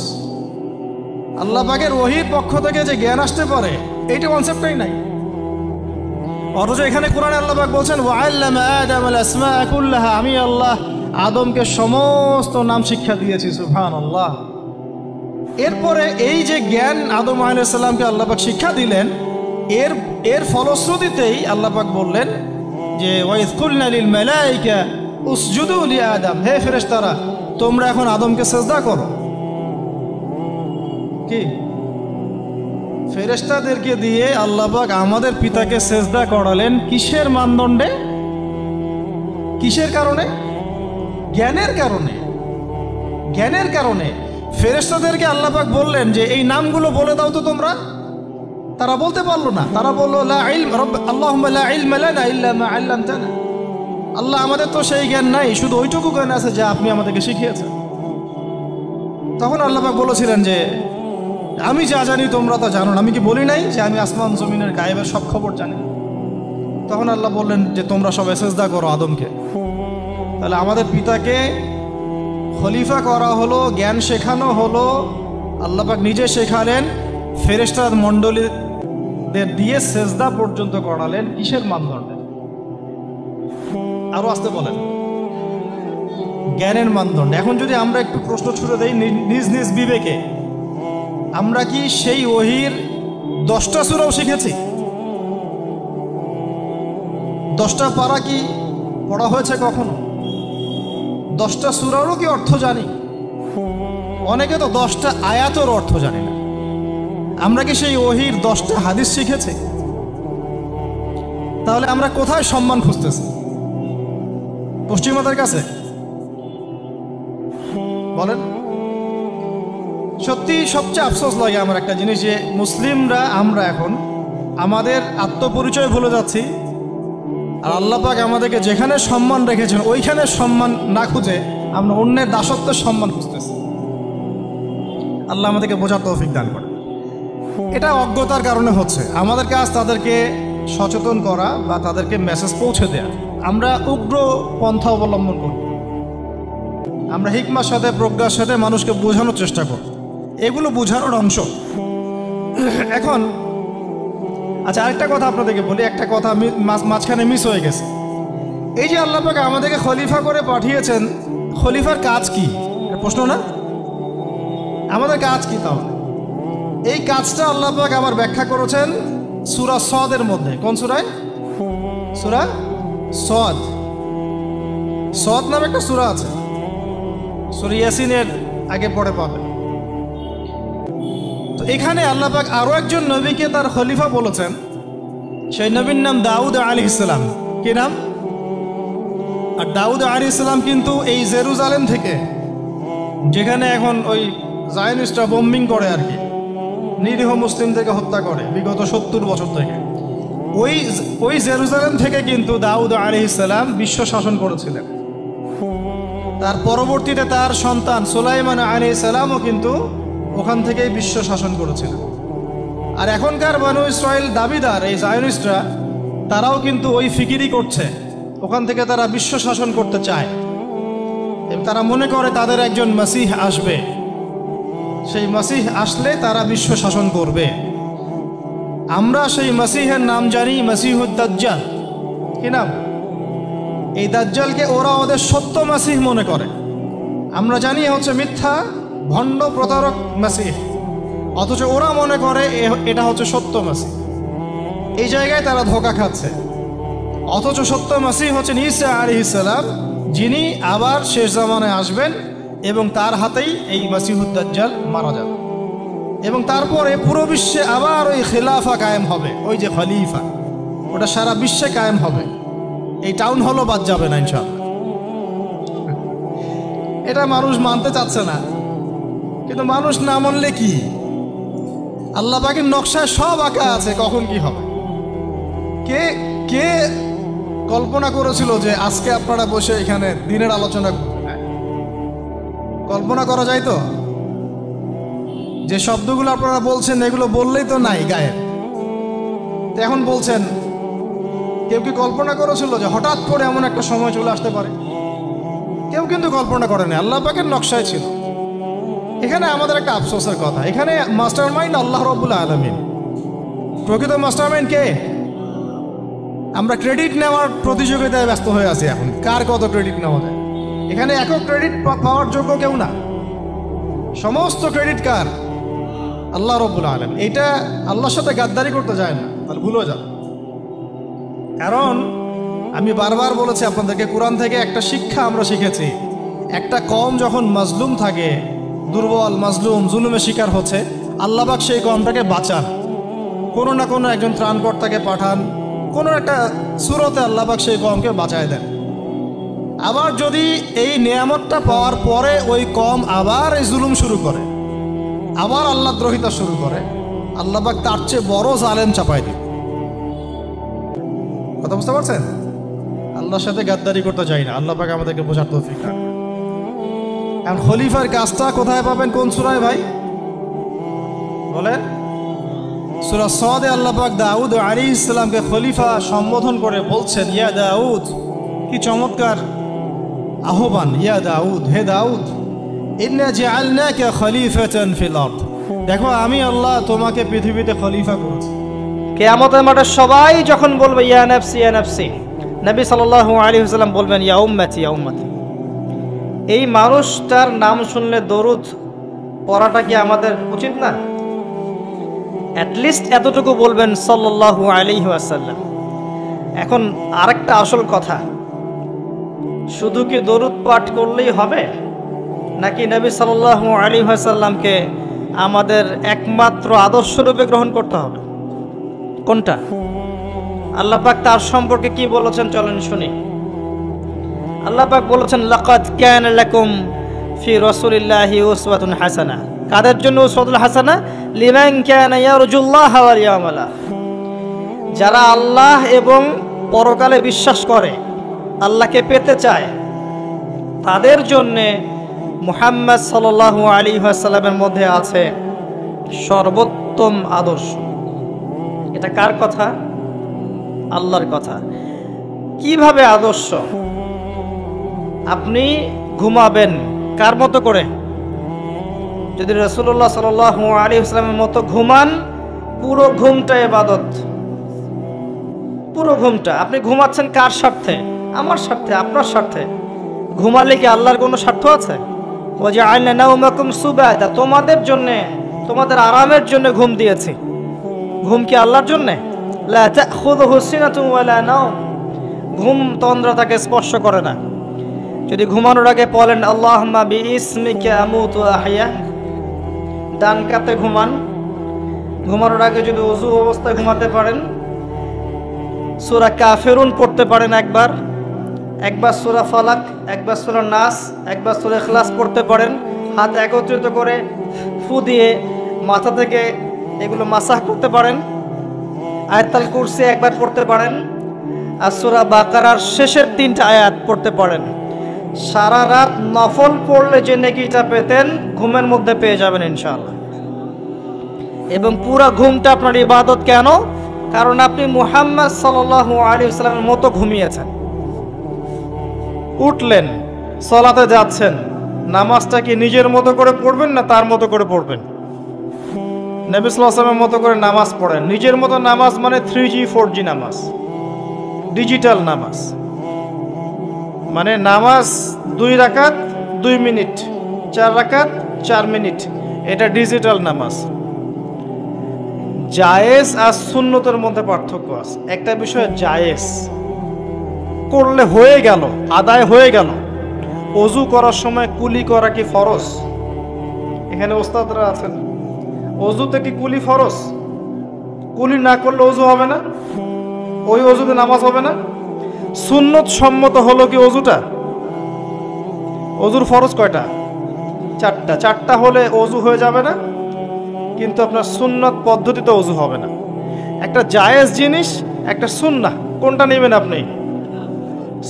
আল্লাহ পাকের ওহীর পক্ষ থেকে যে জ্ঞান আসতে পারে এইটা কনসেপ্টই নাই। অথচ এখানে কোরআনে আল্লাহ পাক বলছেন ওয়াল্লামা আদামাল আসমাআ কুল্লাহা, আমি আল্লাহ আদমকে সমস্ত নাম শিক্ষা দিয়েছি। সুবহানাল্লাহ। এরপরে এই যে জ্ঞান আদম আলাইহিস সালামকে আল্লাহ পাক শিক্ষা দিলেন, এর ফলশ্রুতিতেই আল্লাহ পাক বললেন যে ওয়াইয কুলনা লিল মালাইকা উসজুদু লি আদম, হে ফেরেশতারা তোমরা এখন আদমকে সিজদা করো। কি ফেরেশতাদেরকে দিয়ে আল্লাহ পাক আমাদের পিতাকে সিজদা করালেন কিসের মানদণ্ডে, কিসের কারণে? জ্ঞানের কারণে, জ্ঞানের কারণে ফেরেশতাদেরকে আল্লাহ পাক বললেন যে এই নামগুলো বলে দাও তো তোমরা। তারা বলতে পারলো না, তারা বললো লা ইলম আল্লাহুম্মা লা ইলমা লানা ইল্লা মা আল্লামতানা। আল্লাহ আমাদের তো সেই জ্ঞান নাই, শুধু ওইটুকু জ্ঞান আছে যা আপনি আমাদেরকে শিখিয়েছেন। তখন আল্লাহ পাক বলেছিলেন যে আমি যা জানি তোমরা তা জানো না, আমি কি বলি নাই যে আমি আসমান জমিনের গায়েবের সব খবর জানি। তখন আল্লাহ বললেন যে তোমরা সবাই সেজদা করো আদমকে। তাহলে আমাদের পিতাকে খলিফা করা হলো, জ্ঞান শেখানো হলো, আল্লাহ পাক নিজে শেখালেন, ফেরেশতা মণ্ডলীদের দিয়ে সেজদা পর্যন্ত করালেন। কিসের মানদণ্ডে? আরো আসতে বলেন, জ্ঞানের মানদণ্ডে। এখন যদি আমরা একটু প্রশ্ন ছুড়ে দেই নিজ নিজ বিবেকে, আমরা কি সেই ওহির 10টা সূরাও শিখেছি? 10টা পারা কি পড়া হয়েছে কখনো? 10টা সূরারও কি অর্থ জানি? অনেকে তো 10টা আয়াতের অর্থ জানি না। আমরা কি সেই ওহির 10টা হাদিস শিখেছি? তাহলে আমরা কোথায় সম্মান খুঁজতেছি? পশ্চিমাদের কাছে? বলেন। সত্যি সবচেয়ে আফসোস লাগে আমার একটা জিনিস, যে মুসলিমরা আমরা এখন আমাদের আত্মপরিচয় ভুলে যাচ্ছি, আর আল্লাহ পাক আমাদেরকে যেখানে সম্মান রেখেছেন ওইখানে সম্মান না খুঁজে আমরা অন্যের দাসত্বের সম্মান খুঁজতেছি। আল্লাহ আমাদেরকে বোঝার তৌফিক দান করে। এটা অজ্ঞতার কারণে হচ্ছে। আমাদের কাজ তাদেরকে সচেতন করা বা তাদেরকে মেসেজ পৌঁছে দেয়া। আমরা উগ্র পন্থা অবলম্বন করব, আমরা হিকমার সাথে প্রজ্ঞার সাথে মানুষকে বোঝানোর চেষ্টা করব, এগুলো বোঝানোর অংশ। এখন আচ্ছা, আরেকটা কথা আপনাদেরকে বলি, একটা কথা মাঝখানে মিস হয়ে গেছে। এই যে আল্লাহ পাক আমাদেরকে খলিফা করে পাঠিয়েছেন, খলিফার কাজ কি? প্রশ্ন না? আমাদের কাজ কি তাহলে? এই কাজটা আল্লাহ পাক আবার ব্যাখ্যা করেছেন সূরা সদের মধ্যে। কোন সূরায়? সূরা সদ। সদ নামে একটা সূরা আছে, সূরা ইয়াসিনের আগে পড়ে পাবেন। তো এখানে আল্লাহ পাক আরো একজন নবীকে তার খলিফা বলেছেন। সেই নবীর নাম দাউদ আলাইহিস সালাম। কি নাম? আর দাউদ আলাইহিস সালাম কিন্তু এই জেরুজালেম থেকে, যেখানে এখন ওই জায়নিস্টরা বোম্বিং করে আর কি, নিরীহ মুসলিমদেরকে হত্যা করে বিগত 70 বছর থেকে, ওই জেরুজালেম থেকে কিন্তু দাউদ আলাইহিস সালাম বিশ্ব শাসন করেছিলেন। তার পরবর্তীতে তার সন্তান সুলাইমান আলাইহিস সালামও কিন্তু ওখান থেকেই বিশ্ব শাসন করেছিলেন। আর এখনকার বনু ইসরাইল দাবিদার এই জায়নিস্টরা, তারাও কিন্তু ওই ফিকিরই করছে, ওখান থেকে তারা বিশ্ব শাসন করতে চায়। এবং তারা মনে করে তাদের একজন মাসিহ আসবে, সেই মাসিহ আসলে তারা বিশ্ব শাসন করবে। আমরা সেই মাসিহের নাম জানি মাসিহুদ দাজ্জাল। কি নাম? এই দাজ্জালকে ওরা ওদের সত্য মাসিহ মনে করে। আমরা জানি হচ্ছে মিথ্যা ভণ্ড প্রতারক মাসিহ, অথচ ওরা মনে করে এটা হচ্ছে সত্য মাসিহ। এই জায়গায় তারা ধোঁকা খাচ্ছে। অথচ সত্য মাসিহ হচ্ছেন ঈসা আলাইহিস সালাম, যিনি আবার শেষ জামানায় আসবেন এবং তার হাতেই এই মাসিহুদ দাজ্জাল মারা যাবে। এবং তারপরে পুরো বিশ্বে আবার ওই খিলাফা কায়েম হবে, ওই যে খলিফা, ওটা সারা বিশ্বে কায়েম হবে। এই টাউন হলও বাদ যাবে না ইনশাআল্লাহ। এটা মানুষ মানতে চাচ্ছে না, কিন্তু মানুষ না মানলে কি? আল্লাহ পাকের নকশায় সব আঁকা আছে কখন কি হবে। কে কে কল্পনা করেছিল যে আজকে আপনারা বসে এখানে দিনের আলোচনা করবেন? কল্পনা করা যায় তো? যে শব্দগুলো আপনারা বলছেন এগুলো বললেই তো নাই গায়ে, তো এখন বলছেন। কেউ কি কল্পনা করেছিল যে হঠাৎ করে এমন একটা সময় চলে আসতে পারে? কেউ কিন্তু কল্পনা করেনি, আল্লাহ পাকের নকশায় ছিল। এখানে আমাদের একটা আফসোসের কথা, এখানে মাস্টার মাইন্ড আল্লাহ রাব্বুল আলামিন। প্রকৃত মাস্টার মাইন্ড কে? আমরা ক্রেডিট নেওয়ার প্রতিযোগিতায় ব্যস্ত হয়ে আছি এখন, কার কত ক্রেডিট নেওয়া যায়। এখানে একক ক্রেডিট পাওয়ার যোগ্য কেউ না, সমস্ত ক্রেডিট কার? আল্লাহ রাব্বুল আলামিন। এটা আল্লাহর সাথে গাদ্দারি করতে যায় না, তাহলে ভুলে যাবে। কারণ আমি বারবার বলেছি আপনাদেরকে, কোরআন থেকে একটা শিক্ষা আমরা শিখেছি। একটা কওম যখন মাজলুম থাকে, দুর্বল মাজলুম জুলুমের শিকার হচ্ছে, আল্লাহ পাক সেই কওমটাকে বাঁচান, কোনো না কোনো একজন ত্রাণকর্তাকে পাঠান, কোনো একটা সূরতে আল্লাহ পাক সেই কওমকে বাঁচায় দেন। আবার যদি এই নিয়ামতটা পাওয়ার পরে ওই কম আবার এই জুলুম শুরু করে, আবার আল্লাহ দ্রোহিতা শুরু করে, আল্লাহ পাক তার চেয়ে বড় জালেম চাপাই দিবে। কথা বুঝতে পারছেন? আল্লাহর সাথে গাদ্দারি করতে চাই না, আল্লাহ পাক আমাদেরকে বোঝার তৌফিক দান। এখন খলিফার কাজটা কোথায় পাবেন, কোন সূরায় ভাই বলে? সূরা সাদে আল্লাহ পাক দাউদ আলাইহিস সালামকে খলিফা সম্বোধন করে বলছেন, ইয়া দাউদ, কি চমৎকার আহ্বান, ইয়া দাউদ, হে দাউদ, ইন্না জাআলনাকা খলিফাতান ফিল আরদ, দেখো আমি আল্লাহ তোমাকে পৃথিবীতে খলিফা করেছি। কিয়ামতের মাঠে সবাই যখন বলবে ইয়া নাফসি ইয়া নাফসি, নবী সাল্লাল্লাহু আলাইহি ওয়াসাল্লাম বলবেন ইয়া উম্মতি ইয়া উম্মতি। এই মানুষটার নাম শুনলে দরুদ পড়াটা কি আমাদের উচিত না? অ্যাটলিস্ট এতটুকু বলবেন সাল্লাল্লাহু আলাইহি ওয়াসাল্লাম। এখন আরেকটা আসল কথা, শুধু কি দরুদ পাঠ করলেই হবে, নাকি নবী সাল্লাল্লাহু আলাইহি ওয়াসাল্লামকে আমাদের একমাত্র আদর্শরূপে গ্রহণ করতে হবে? কোনটা? আল্লাহ পাক তার সম্পর্কে কি বলেছেন চলেন শুনি। আল্লাহ পাক বলেছেন, লাকাদ কানা লাকুম ফি রাসূলিল্লাহি উসওয়াতুন হাসানাহ। কাদের জন্য উসওয়াতুল হাসানাহ? লিমান কানা ইয়ারজুল্লাহ ওয়াল ইয়াউমাল আখির। যারা আল্লাহ এবং পরকালে বিশ্বাস করে, আল্লাহকে পেতে চায়, তাদের জন্যে মুহাম্মদ সাল্লাল্লাহু আলাইহি ওয়াসাল্লামের মধ্যে আছে সর্বোত্তম আদর্শ। এটা কার কথা? আল্লাহর কথা। কিভাবে আদর্শ? আপনি ঘুমাবেন কার মতো করে? যদি রাসূলুল্লাহ সাল্লাল্লাহু আলাইহি ওয়াসাল্লামের মতো ঘুমান, পুরো ঘুমটা ইবাদত, পুরো ঘুমটা। আপনি ঘুমাচ্ছেন কার স্বার্থে? আমার স্বার্থে, আপনার স্বার্থে। ঘুমালে কি আল্লাহর কোনো স্বার্থ আছে? ওয়াজআলনা নাওমাকুম সুবাতা, তোমাদের জন্যে, তোমাদের আরামের জন্য ঘুম দিয়েছি। ঘুম কি আল্লাহর জন্যে? লা তাখুযুহু সিনাতুন ওয়ালা নাওম, ঘুম তন্দ্রা তাকে স্পর্শ করে না। যদি ঘুমানোর আগে বলেন আল্লাহুম্মা বিইসমিকা আমুতু ওয়া আহয়া, ডান কাতে ঘুমান। ঘুমানোর আগে যদি ওযু অবস্থায় ঘুমাতে পারেন, সূরা কাফিরুন পড়তে পারেন একবার, একবার সূরা ফালাক, একবার সূরা নাস, একবার সূরা ইখলাস পড়তে পারেন। হাত একত্রিত করে ফু দিয়ে মাথা থেকে এগুলো মাসাহ করতে পারেন। আয়াতুল কুরসি একবার পড়তে পারেন, আর সূরা বাকারার শেষের 3টা আয়াত পড়তে পারেন। সারা রাত নফল পড়লে যে নেকিটা পেতেন, ঘুমের মধ্যে পেয়ে যাবেন ইনশাআল্লাহ। এবং পুরো ঘুমটা আপনার ইবাদত। কেন? কারণ আপনি মুহাম্মদ সাল্লাল্লাহু আলাইহি ওয়াসাল্লামের মতো ঘুমিয়েছেন। উঠলেন, সালাতে যাচ্ছেন, নামাজটা কি নিজের মতো করে পড়বেন না তার মতো করে পড়বেন? নবী সাল্লাল্লাহু আলাইহি ওয়াসাল্লামের মতো করে নামাজ পড়েন। নিজের মতো নামাজ মানে 3G 4G নামাজ, ডিজিটাল নামাজ। মানে নামাজ 2 রাকাত 2 মিনিট, 4 রাকাত 4 মিনিট, এটা ডিজিটাল নামাজ। জায়েজ আর সুন্নতের মধ্যে পার্থক্য আছে। একটা বিষয় জায়েজ করলে হয়ে গেল, আদায় হয়ে গেল। ওযু করার সময় কুলি করা কি ফরজ? এখানে ওস্তাদরা আছেন, ওযুতে কি কুলি ফরজ? কুলি না করলে ওযু হবে না, ওই ওযুতে নামাজ হবে না। সুন্নত সম্মত হলো কি ওযুটা? ওযুর ফরজ কয়টা? 4টা। 4টা হলে ওযু হয়ে যাবে না, কিন্তু আপনার সুন্নত পদ্ধতিতে ওযু হবে না। একটা জায়েজ জিনিস, একটা সুন্নাহ, কোনটা নেবেন আপনি?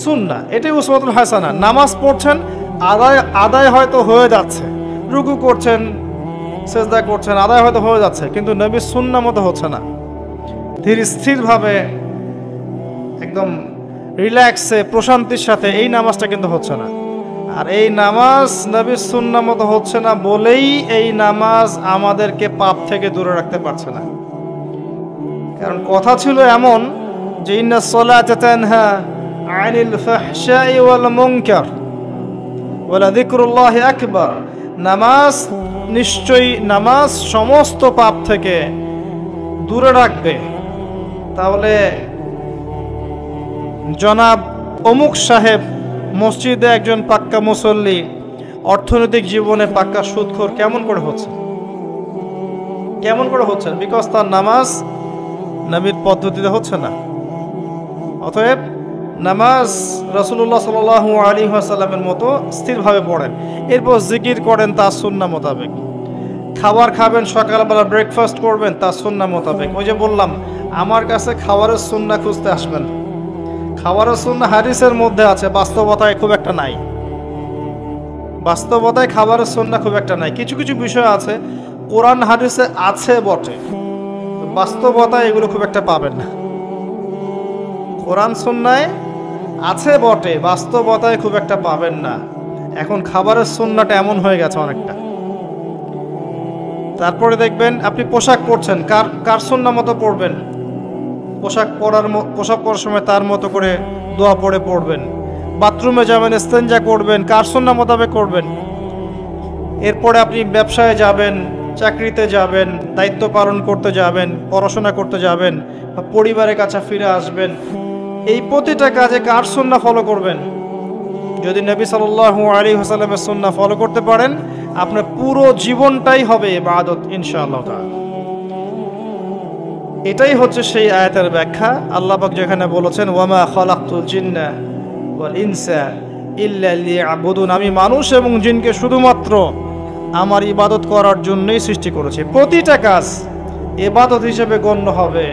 সুন্নাহ। এটাই উসওয়াতুল হাসানা। নামাজ পড়ছেন, আদায় হয়তো হয়ে যাচ্ছে, রুকু করছেন, সেজদা করছেন, আদায় হয়তো হয়ে যাচ্ছে, কিন্তু নবীর সুন্নাহ মতো হচ্ছে না। ধীর স্থিরভাবে একদম রিল্যাক্সে প্রশান্তির সাথে এই নামাজটা কিন্তু হচ্ছে না। আর এই নামাজ নবীর সুন্নাহ মতো হচ্ছে না বলেই এই নামাজ আমাদেরকে পাপ থেকে দূরে রাখতে পারছে না। কারণ কথা ছিল এমন যে ইন্নাস সালাতা তানহা আনিল ফাহশাই ওয়াল মুনকার ওয়া লাযিকরুল্লাহি আকবার। নামাজ নিশ্চয়ই, নামাজ সমস্ত পাপ থেকে দূরে রাখবে। তাহলে জনাব অমুক সাহেব মসজিদে একজন পাক্কা মুসল্লি, অর্থনৈতিক জীবনে পাক্কা সুদখোর কেমন করে হচ্ছে? কেমন করে হচ্ছেন? বিকজ তার নামাজ নবীর পদ্ধতিতে হচ্ছে না। অতএব নামাজ রাসূলুল্লাহ সাল্লাল্লাহু আলাইহি ওয়াসাল্লামের মতো স্থিরভাবে পড়েন, এরপর জিকির করেন তার সুন্নাহ মোতাবেক। খাবার খাবেন, সকালবেলা ব্রেকফাস্ট করবেন তার সুন্নাহ মোতাবেক। ওই যে বললাম, আমার কাছে খাবারের সুন্নাহ খুঁজতে আসবেন। খাবারের সুন্নাহ হাদিসের মধ্যে আছে, বাস্তবতায় খুব একটা নাই। বাস্তবতায় খাবারের সুন্নাহ খুব একটা নাই। কিছু কিছু বিষয় আছে কোরআন হাদিসে আছে বটে, বাস্তবতায় এগুলো খুব একটা পাবেন না। কোরআন সুন্নায় আছে বটে, বাস্তবতায় খুব একটা পাবেন না। এখন খাবারের সুন্নাহটা এমন হয়ে গেছে অনেকটা। তারপরে দেখবেন আপনি পোশাক পরছেন, কার সুন্নাহ মতো পরবেন। পোশাক পরার সময় তার মতো করে দোয়া পড়ে পড়বেন। বাথরুমে যাবেন, ইস্তেঞ্জা করবেন, কার সুন্নাহ মোতাবেক করবেন। এরপরে আপনি ব্যবসায় যাবেন, চাকরিতে যাবেন, দায়িত্ব পালন করতে যাবেন, পড়াশোনা করতে যাবেন, বা পরিবারের কাছে ফিরে আসবেন, এই প্রতিটা কাজে কার সুন্নাহ ফলো করবেন। যদি নবী সাল্লাল্লাহু আলাইহি ওয়াসাল্লামের সুন্নাহ ফলো করতে পারেন, আপনার পুরো জীবনটাই হবে ইবাদত ইনশাআল্লাহ তাআলা। এটাই হচ্ছে সেই আয়াতের ব্যাখ্যা। আল্লাহ পাক যেখানে বলেছেন, ওয়ামা খালাকতুল জিন্না ওয়াল ইনসা ইল্লা লিয়াবুদুন, আমি মানুষ এবং জিনকে শুধুমাত্র আমার ইবাদত করার জন্যই সৃষ্টি করেছি। প্রতিটা কাজ ইবাদত হিসেবে গণ্য হবে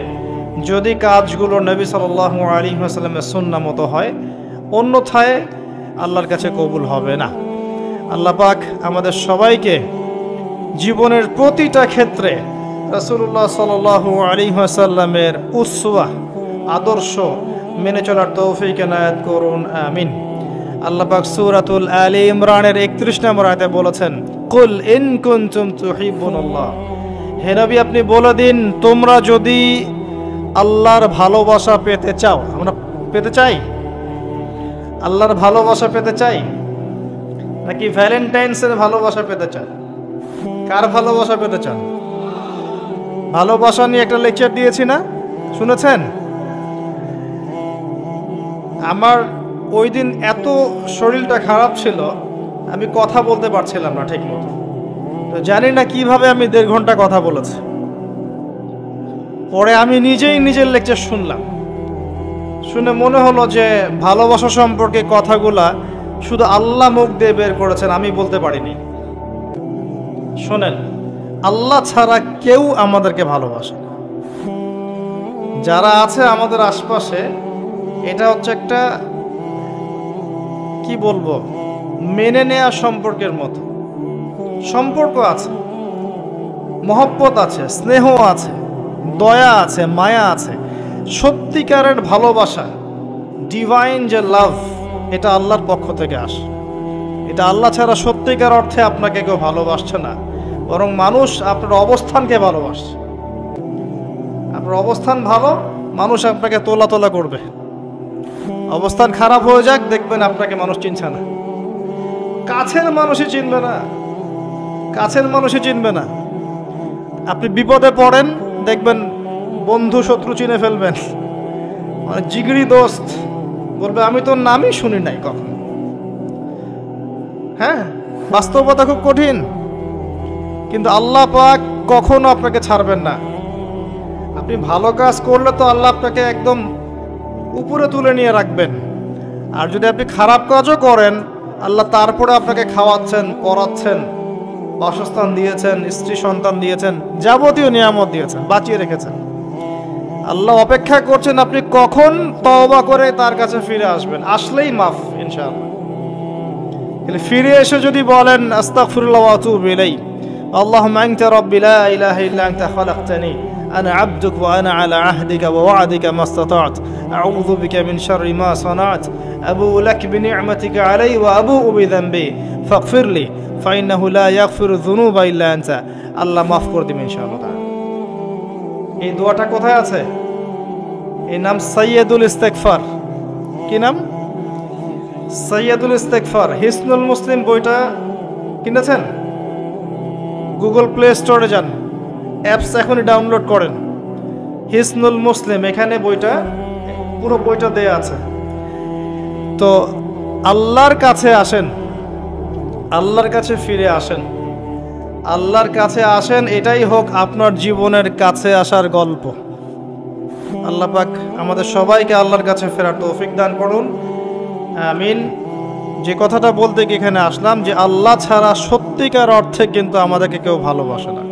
যদি কাজগুলো নবী সাল্লাল্লাহু আলাইহি ওয়াসাল্লামের সুন্নাহ মতো হয়, অন্যথায় আল্লাহর কাছে কবুল হবে না। আল্লাহ পাক আমাদের সবাইকে জীবনের প্রতিটা ক্ষেত্রে রাসূলুল্লাহ সাল্লাল্লাহু আলাইহি ওয়াসাল্লামের উসওয়া আদর্শ মেনে চলার তৌফিক এনায়েত করুন, আমিন। আল্লাহ পাক সূরাতুল আলী ইমরানের 31 নম্বর আয়াতে বলেছেন, কুল ইন কুনতুম তুহিব্বুনাল্লাহ, হে নবী আপনি বলে দিন, তোমরা যদি আল্লাহর ভালোবাসা পেতে চাও। আমরা পেতে চাই? আল্লাহর ভালোবাসা পেতে চাই নাকি ভ্যালেন্টাইন্সের ভালোবাসা পেতে চান? কার ভালোবাসা পেতে চান? ভালোবাসা নিয়ে একটা লেকচার দিয়েছি না, শুনেছেন? আমার ওই দিন এত শরীরটা খারাপ ছিল, আমি কথা বলতে পারছিলাম না ঠিক মতো। তো জানি না কিভাবে আমি 1.5 ঘন্টা কথা বলেছি। পরে আমি নিজেই নিজের লেকচার শুনলাম, শুনে মনে হলো যে ভালোবাসা সম্পর্কে কথাগুলা শুধু আল্লাহ মুখ দিয়ে বের করেছেন, আমি বলতে পারিনি। শোনেন, আল্লাহ ছাড়া কেউ আমাদেরকে ভালোবাসে না। যারা আছে আমাদের আশপাশে, এটা হচ্ছে একটা কি বলবো, মেনে নেয়া সম্পর্কের মতো। সম্পর্ক আছে, মহব্বত আছে, স্নেহ আছে, দয়া আছে, মায়া আছে। সত্যিকারের ভালোবাসা, ডিভাইন যে লাভ, এটা আল্লাহর পক্ষ থেকে আসে। এটা আল্লাহ ছাড়া সত্যিকার অর্থে আপনাকে কেউ ভালোবাসছে না, বরং মানুষ আপনার অবস্থানকে ভালোবাসছে। আপনার অবস্থান ভালো, মানুষ আপনাকে তোলা তোলা করবে। অবস্থান খারাপ হয়ে যাক, দেখবেন আপনাকে মানুষ চিনছে না। কাছের মানুষই চিনবে না, কাছের মানুষই চিনবে না। আপনি বিপদে পড়েন, দেখবেন বন্ধু শত্রু চিনে ফেলবেন। মানে জিগরি দোস্ত বলবে, আমি তোর নামই শুনি নাই কখনো। হ্যাঁ, বাস্তবতা খুব কঠিন, কিন্তু আল্লাহ পাক কখনো আপনাকে ছাড়বেন না। আপনি ভালো কাজ করলে তো আল্লাহ আপনাকে একদম উপরে তুলে নিয়ে রাখবেন। আর যদি আপনি খারাপ কাজও করেন, আল্লাহ তারপরে আপনাকে খাওয়াচ্ছেন, পড়াচ্ছেন, বাসস্থান দিয়েছেন, স্ত্রী সন্তান দিয়েছেন, যাবতীয় নিয়ামত দিয়েছেন, বাঁচিয়ে রেখেছেন। আল্লাহ অপেক্ষা করছেন আপনি কখন তওবা করে তার কাছে ফিরে আসবেন। আসলেই মাফ ইনশাআল্লাহ। ফিরে এসে যদি বলেন, আস্তাগফিরুল্লাহ ওয়া আতুবু ইলাইহি, আল্লাহুম্মা আনতা রাব্বি লা ইলাহা ইল্লা আনতা খালাকতানি আনা আবদুক ওয়া আনা আলা আহদিকা ওয়া ওয়া'দিকা মাস্তাতা'ত আউযু বিকা মিন শাররি মা সানা'ত আবুউ লাক বিনি'মাতিকা আলাইহি ওয়া আবুউ বিযানবি ফাগফিরলি ফাইন্নাহু লা ইয়াগফিরু যুনুবা ইল্লা আনতা। আল্লাহ মাফ করে দিবেন ইনশাআল্লাহ। এই দোয়াটা কোথায় আছে? এই নাম সাইয়্যিদুল ইস্তিগফার। কি নাম? সাইয়্যিদুল ইস্তিগফার। হিসনুল মুসলিম বইটা কিনেছেন? গুগল প্লে স্টোরে যান, অ্যাপস এখনই ডাউনলোড করেন, হিসনুল মুসলিম, এখানে বইটা, পুরো বইটা দেয়া আছে। তো আল্লাহর কাছে আসেন, আল্লাহর কাছে ফিরে আসেন, আল্লাহর কাছে আসেন। এটাই হোক আপনার জীবনের কাছে আসার গল্প। আল্লাহ পাক আমাদের সবাইকে আল্লাহর কাছে ফেরার তৌফিক দান করুন, আমিন। যে কথাটা বলতে গিয়ে এখানে আসলাম যে আল্লাহ ছাড়া সত্যিকার অর্থে কিন্তু আমাদেরকে কেউ ভালোবাসে না।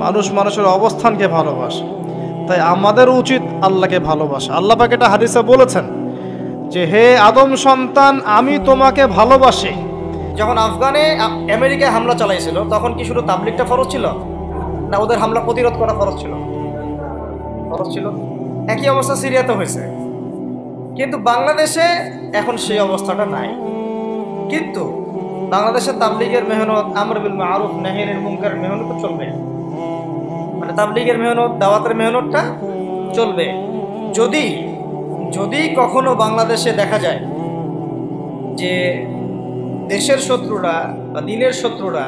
মানুষ মানুষের অবস্থানকে ভালোবাসে, তাই আমাদের উচিত আল্লাহকে ভালোবাসা। আল্লাহ পাক এটা হাদিসে বলেছেন যে হে আদম সন্তান, আমি তোমাকে ভালোবাসি। যখন আফগানে আমেরিকায় হামলা চালাইছিল তখন কি শুধু তাবলিগটা ফরজ ছিল, না ওদের হামলা প্রতিরোধ করা ফরজ ছিল? ফরজ ছিল। একই অবস্থা সিরিয়াতে হয়েছে, কিন্তু বাংলাদেশে এখন সেই অবস্থাটা নাই। কিন্তু বাংলাদেশে তাবলিগের মেহনত, আমর বিল মারুফ নাহির মুনকারের মেহনত চলবে, মানে তাবলিগের মেহনত, দাওয়াতের মেহনতটা চলবে। যদি যদি কখনো বাংলাদেশে দেখা যায় যে দেশের শত্রুরা বা দিনের শত্রুরা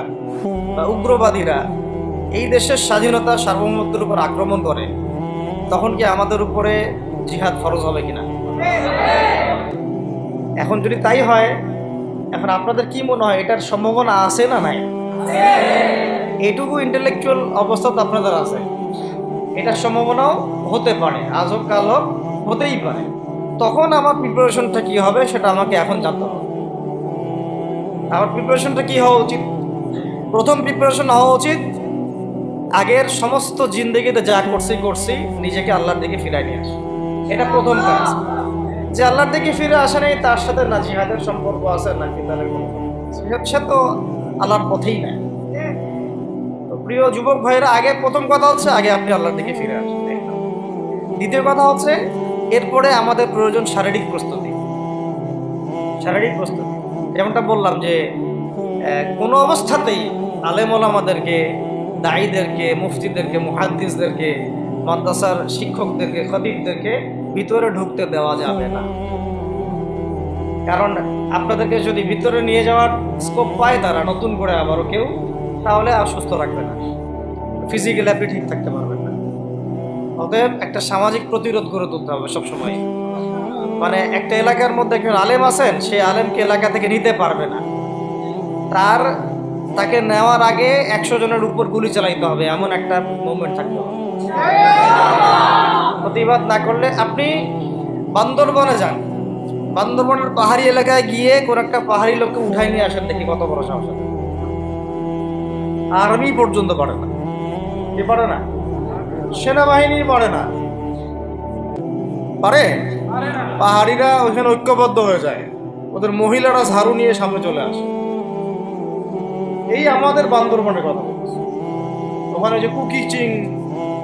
বা উগ্রবাদীরা এই দেশের স্বাধীনতা সার্বভৌমত্বের উপর আক্রমণ করে, তখন কি আমাদের উপরে জিহাদ ফরজ হবে কিনা? এখন যদি তাই হয়, এখন আপনাদের কি মনে হয় এটার সম্ভাবনা আছে না নাই? এইটুকু ইন্টেলেকচুয়াল অবস্থা তো আপনাদের আছে, এটার সম্ভাবনাও হতে পারে, আজ হোক কাল হোক, হতেই পারে। তখন আমার প্রিপারেশনটা কি হবে সেটা আমাকে এখন জানতে হবে। আমার প্রিপারেশনটা কি হওয়া উচিত? প্রথম প্রিপারেশন হওয়া উচিত আগের সমস্ত জিন্দেগিতে যা করছি নিজেকে আল্লাহর দিকে ফিরাই নিয়ে আসে। এটা প্রথম কাজ। যে আল্লাহর দিকে ফিরে আসে নেই, তার সাথে না জিহাদের সম্পর্ক আছে না কিতালের কোনো, সে তো আল্লাহর পথেই নাই। তো প্রিয় যুবক ভাইয়েরা, আগে প্রথম কথা হচ্ছে আগে আপনি আল্লাহর দিকে ফিরে আসেন। দ্বিতীয় কথা হচ্ছে এরপরে আমাদের প্রয়োজন শারীরিক প্রস্তুতি। শারীরিক প্রস্তুতি যেমনটা বললাম যে কোনো অবস্থাতেই আলেম ওলামাদেরকে, দায়ীদেরকে, মুফতিদেরকে, মুহাদ্দিসদেরকে, মাদ্রাসার শিক্ষকদেরকে, খতিবদেরকে ভিতরে ঢুকতে দেওয়া যাবে না। কারণ আপনাদেরকে যদি ভিতরে নিয়ে যাওয়ার স্কোপ পায় তারা নতুন করে আবারও কেউ, তাহলে আর সুস্থ রাখবে না, ফিজিক্যালি আপনি ঠিক থাকতে পারবেন না। অতএব একটা সামাজিক প্রতিরোধ গড়ে তুলতে হবে সবসময়। মানে একটা এলাকার মধ্যে একজন আলেম আছেন, সেই আলেমকে এলাকা থেকে নিতে পারবে না, তাকে নেওয়ার আগে 100 জনের উপর গুলি চালাইতে হবে, এমন একটা মুভমেন্ট থাকতে হবে। প্রতিবাদ না করলে আপনি বান্দরবনে যান, বান্দরবনের পাহাড়ি এলাকায় গিয়ে কোন একটা পাহাড়ি লোককে উঠাই নিয়ে আসেন, দেখি কত বড় সাহস। আর্মি পর্যন্ত পারে না। কি পারে না? সেনাবাহিনী পারে না। পারে? পাহাড়িরা ওইখানে ঐক্যবদ্ধ হয়ে যায়, ওদের মহিলারা ঝাড়ু নিয়ে সামনে চলে আসে। এই আমাদের বান্দরবনের কথা বলছি। ওখানে যে কুকিচিং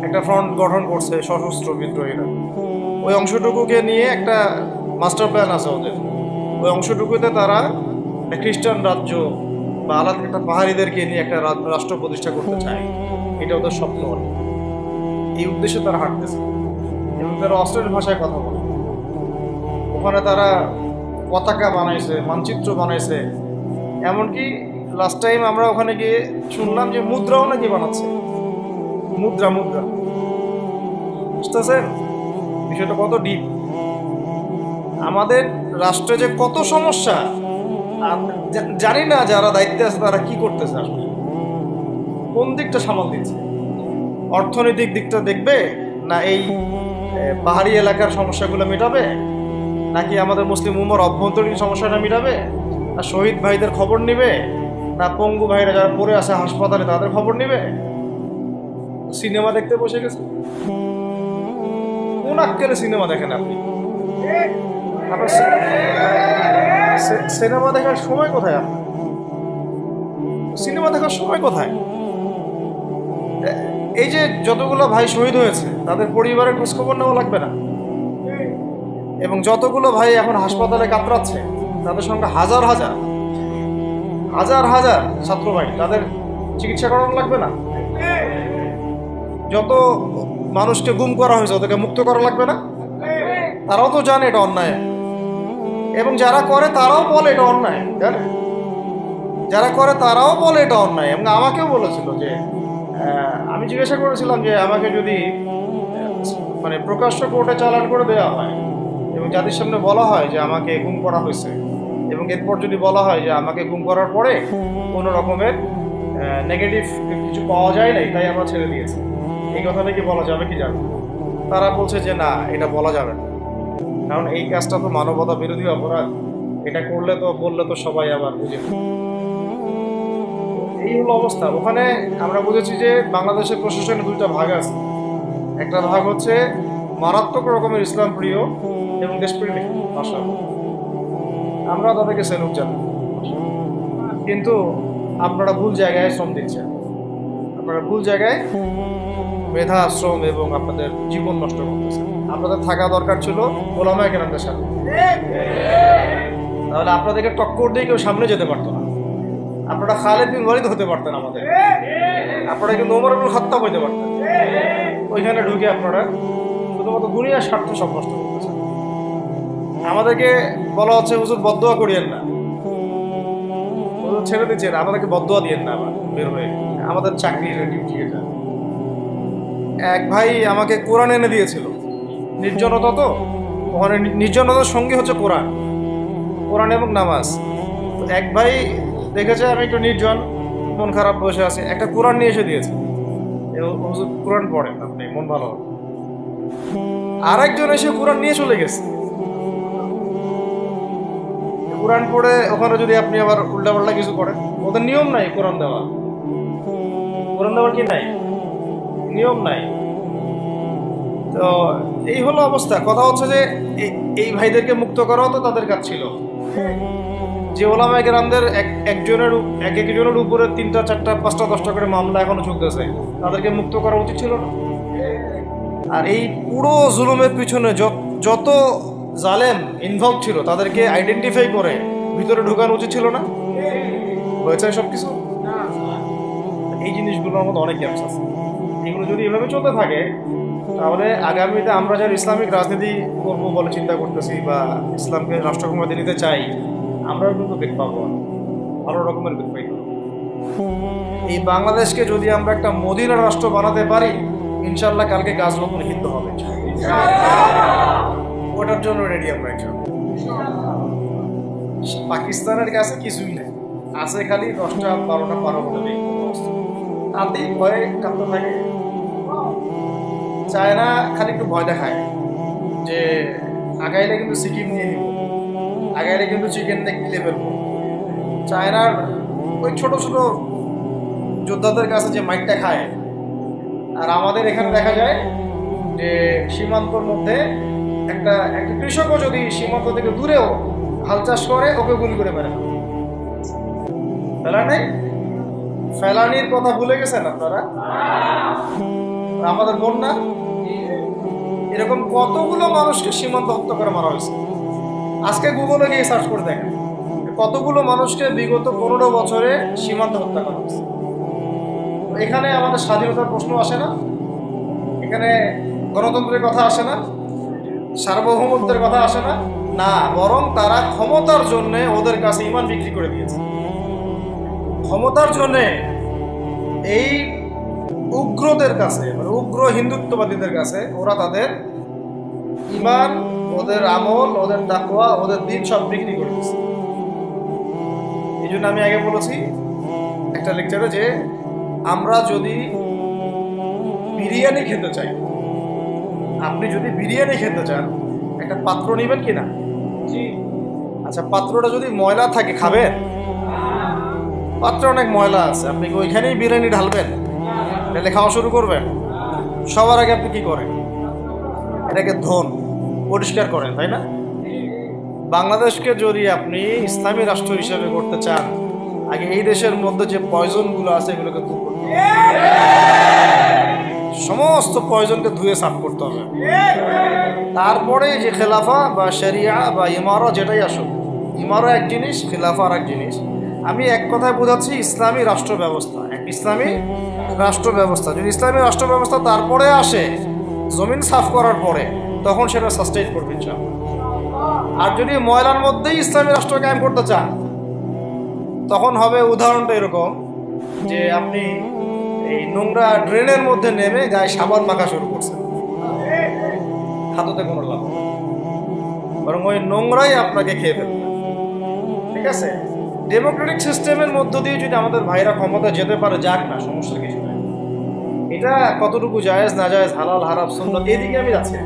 একটা ফ্রন্ট গঠন করছে সশস্ত্র বিদ্রোহীরা, ওই অংশটুকুকে নিয়ে একটা মাস্টার প্ল্যান আছে ওদের। ওই অংশটুকুতে তারা একটা খ্রিস্টান রাজ্য বা আলাদা একটা পাহাড়িদেরকে নিয়ে একটা রাষ্ট্র প্রতিষ্ঠা করতে চায়। এটা ওদের স্বপ্ন। এই উদ্দেশ্যে তারা হাঁটতেছে এবং তারা অস্ট্রেলিয়ান ভাষায় কথা বলে। ওখানে তারা পতাকা বানাইছে, মানচিত্র বানাইছে, এমনকি লাস্ট টাইম আমরা ওখানে গিয়ে শুনলাম যে মুদ্রাও নাকি বানাচ্ছে। মুদ্রা বুঝতেছেন বিষয়টা কত ডিপ? আমাদের রাষ্ট্রে যে কত সমস্যা জানি না, যারা দায়িত্বে আছে তারা কি করতেছে, আসলে কোন দিকটা সামাল দিচ্ছে? অর্থনৈতিক দিকটা দেখবে না এই পাহাড়ি এলাকার সমস্যাগুলো মেটাবে, নাকি আমাদের মুসলিম উম্মার অভ্যন্তরীণ সমস্যাটা মেটাবে, না শহীদ ভাইদের খবর নিবে, না পঙ্গু ভাইরা যারা পড়ে আছে হাসপাতালে তাদের খবর নিবে? সিনেমা দেখতে বসে গেছে। কোন আক্কেলে সিনেমা দেখেন আপনি? সিনেমা দেখার সময় কোথায়? আপনার সিনেমা দেখার সময় কোথায়? এই যে যতগুলো ভাই শহীদ হয়েছে তাদের পরিবারের খোঁজখবর নেওয়া লাগবে না? এবং যতগুলো ভাই এখন হাসপাতালে কাতরাচ্ছে তাদের সঙ্গে হাজার হাজার হাজার হাজার ছাত্র ভাই, তাদের চিকিৎসা করানো লাগবে না? যত মানুষকে গুম করা হয়েছে ওদেরকে মুক্ত করা লাগবে না? তারাও তো জানে এটা অন্যায়, এবং যারা করে তারাও বলে এটা অন্যায়। জানে যারা করে তারাও বলে এটা অন্যায়। এবং আমাকেও বলেছিল যে আমি জিজ্ঞাসা করেছিলাম যে আমাকে যদি মানে প্রকাশ্য কোর্টে চালান করে দেওয়া হয় এবং জাতির সামনে বলা হয় যে আমাকে গুম করা হয়েছে, এবং এরপর যদি বলা হয় যে আমাকে গুম করার পরে কোনো রকমের নেগেটিভ কিছু পাওয়া যায় নাই তাই আমরা ছেড়ে দিয়েছি, এই কথাটা কি বলা যাবে কি যাবে? তারা বলছে যে না, এটা বলা যাবে না, কারণ এই কাজটা তো মানবতা বিরোধী অপরাধ, এটা করলে তো বললে তো সবাই আবার বুঝে নেবে। এই হলো অবস্থা। ওখানে আমরা বুঝেছি যে বাংলাদেশের প্রশাসনের দুইটা ভাগ আছে। একটা ভাগ হচ্ছে মারাত্মক রকমের ইসলাম প্রিয় এবং দেশপ্রেমিক ভাষা, আমরা তাদেরকে সেলুট জানাই। কিন্তু আপনারা ভুল জায়গায় শ্রম দিচ্ছেন, আপনারা ভুল জায়গায় মেধা, শ্রম এবং আপনাদের জীবন নষ্ট করতেছেন। আপনাদের থাকা দরকার ছিল ওলামায়ে কেরামদের সাথে, তাহলে আপনাদেরকে টক্কর দিয়ে কেউ সামনে যেতে পারতো না। আপনারা খালিদ বিন ওয়ালিদ হতে পারতেন আমাদের, আপনারা কিন্তু ওমর ইবনুল খাত্তাব হইতে পারতেন। ওইখানে ঢুকে আপনারা শুধুমাত্র দুনিয়ার স্বার্থ সব নষ্ট করতেছেন। আমাদেরকে বলা হচ্ছে হুজুর বদদোয়া করিয়েন না, হুজুর ছেড়ে দিচ্ছেন, আমাদেরকে বদদোয়া দিয়েন না আবার বের হয়ে, আমাদের চাকরির ডিউটি এটা। এক ভাই আমাকে কোরআন এনে দিয়েছিল, নির্জনতা তো ওখানে, নির্জনতার সঙ্গে হচ্ছে কোরআন, কোরআন এবং নামাজ। তো এক ভাই দেখেছে আমি একটু নির্জন, মন খারাপ বসে আছে, একটা কোরআন নিয়ে এসে দিয়েছে, হুজুর কোরআন পড়েন আপনি, মন ভালো হবে। আরেকজন এসে কোরআন নিয়ে চলে গেছে। কোরআন পড়ে ওখানে যদি আপনি আবার উল্টাপাল্টা কিছু করেন, ওদের নিয়ম নাই কোরআন দেওয়া, কোরআন দেওয়ার কি নাই, নিয়ম নাই। তো এই হলো অবস্থা। কথা হচ্ছে যে এই ভাইদেরকে মুক্ত করাও তো তাদের কাজ ছিল। যে ওলামায়ে কেরামদের একজনের উপরে 3টা 4টা 5টা 10টা করে মামলা এখনো চলতেছে, তাদেরকে মুক্ত করা উচিত ছিল না? আর এই পুরো জুলুমের পিছনে যত জালেম ইনভলভ ছিল তাদেরকে আইডেন্টিফাই করে ভিতরে ঢোকানো উচিত ছিল না? হয়েছে সব কিছু? এই জিনিসগুলোর মধ্যে অনেক গ্যাপস আছে। এগুলো যদি এভাবে চলতে থাকে তাহলে আগামীতে আমরা যারা ইসলামিক রাজনীতি করবো বলে চিন্তা করতেছি বা ইসলামকে রাষ্ট্রক্ষমতায় নিতে চাই, আমরাও কিন্তু বেগ পাবো, ভালো রকমের বেগ পাই। এই বাংলাদেশকে যদি আমরা একটা মদিনার রাষ্ট্র বানাতে পারি, ইনশাল্লাহ কালকে গাছ রোপণ হিন্দু হবে, ওটার জন্য রেডি আমরা। পাকিস্তানের কাছে কিছুই নেই, আছে খালি 10টা 12টা পারমাণবিক তাতেই ভয়ে কাঁপতে থাকে। চায়না খালি একটু ভয় দেখায় যে আগাইলে কিন্তু সিকিম নিয়ে নিব, আগাইলে কিন্তু চিকেন নেক মিলে ফেলবো। চায়নার ওই ছোট ছোট যোদ্ধাদের কাছে যে মাইকটা খায়, আর আমাদের এখানে দেখা যায় যে সীমান্তর মধ্যে একটা কৃষকও যদি সীমান্ত থেকে দূরেও হাল চাষ করে, ওকে গুলি করে মেরে ফেলা নেই। ফেলানির কথা ভুলে গেছেন আপনারা? আমাদের বন্যা, এরকম কতগুলো মানুষকে সীমান্ত হত্যা করে মারা হয়েছে। আজকে গুগলে গিয়ে সার্চ করে দেখেন কতগুলো মানুষকে বিগত 15 বছরে সীমান্ত হত্যা করা হয়েছে। এখানে আমাদের স্বাধীনতার প্রশ্ন আসে না, এখানে গণতন্ত্রের কথা আসে না, সার্বভৌমত্বের কথা আসে না, না, বরং তারা ক্ষমতার জন্য ওদের কাছে ইমান বিক্রি করে দিয়েছে। ক্ষমতার জন্য এই উগ্রদের কাছে, মানে উগ্র হিন্দুত্ববাদীদের কাছে ওরা তাদের ইমান, ওদের আমল, ওদের তাকওয়া, ওদের দিন সব বিক্রি করে দিয়েছে। এই জন্য আমি আগে বলেছি একটা লেকচারে যে আমরা যদি বিরিয়ানি খেতে চাই, আপনি যদি বিরিয়ানি খেতে চান, একটা পাত্র নেবেন কিনা? আচ্ছা, পাত্রটা যদি ময়লা থাকে খাবেন? পাত্রে অনেক ময়লা আছে, আপনি কি ওইখানেই বিরিয়ানি ঢালবেন? তাহলে খাওয়া শুরু করবেন? সবার আগে আপনি কি করেন? এটাকে ধোন, পরিষ্কার করেন, তাই না? বাংলাদেশকে যদি আপনি ইসলামী রাষ্ট্র হিসেবে করতে চান, আগে এই দেশের মধ্যে যে পয়জনগুলো আছে এগুলোকে দূর করতে হবে। সমস্ত পয়জনকে ধুয়ে সাফ করতে হবে। তারপরে যে খেলাফা বা শরিয়া বা ইমারা যেটাই আসুক, ইমারা এক জিনিস, খেলাফা আর এক জিনিস। আমি এক কথায় বোঝাচ্ছি ইসলামী রাষ্ট্র ব্যবস্থা, ইসলামী রাষ্ট্র ব্যবস্থা। যদি ইসলামী রাষ্ট্র ব্যবস্থা তারপরে আসে, জমিন সাফ করার পরে, তখন সেটা সাস্টেইন করবে ইনশাআল্লাহ। আর যদি ময়লার মধ্যেই ইসলামী রাষ্ট্র কায়েম করতে চান, তখন হবে উদাহরণটা এরকম যে আপনি এই নোংরা ড্রেনের মধ্যে নেমে গায়ে সাবান মাখা শুরু করছেন, হাততে কোনো লাভ, বরং ওই নোংরাই আপনাকে খেয়ে ফেলবে। ঠিক আছে, ডেমোক্রেটিক সিস্টেমের মধ্য দিয়ে যদি আমাদের ভাইরা ক্ষমতা যেতে পারে, যাক না, সমস্যা কিছু নাই। এটা কতটুকু জায়েজ না জায়েজ, হালাল হারাম সুন্নাত, এদিকে আমি যাচ্ছি না।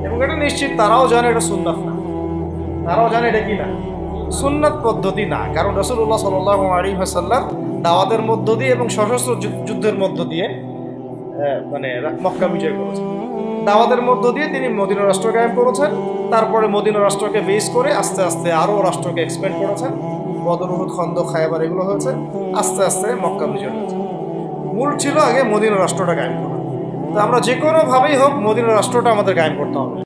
এবং এটা নিশ্চিত তারাও জানে এটা সুন্নাত না, তারাও জানে এটা কি না, সুন্নাত পদ্ধতি না। কারণ রাসূলুল্লাহ সাল্লাল্লাহু আলাইহি ওয়াসাল্লাম দাওয়াতের মধ্য দিয়ে এবং সশস্ত্র যুদ্ধের মধ্য দিয়ে মানে মক্কা বিজয় করেছেন। দাওয়াতের মধ্য দিয়ে তিনি মদিনা রাষ্ট্র কায়েম করেছেন। তারপরে মদিনা রাষ্ট্রকে বেস করে আস্তে আস্তে আরও রাষ্ট্রকে এক্সপ্যান্ড করেছেন। বদর, উহুদ, খন্দক, খায়বার এগুলো হয়েছে, আস্তে আস্তে মক্কা বিজয় হয়েছে। মূল ছিল আগে মদিনা রাষ্ট্রটা কায়েম করা। তো আমরা যে কোনোভাবেই হোক মদিনা রাষ্ট্রটা আমাদের কায়েম করতে হবে।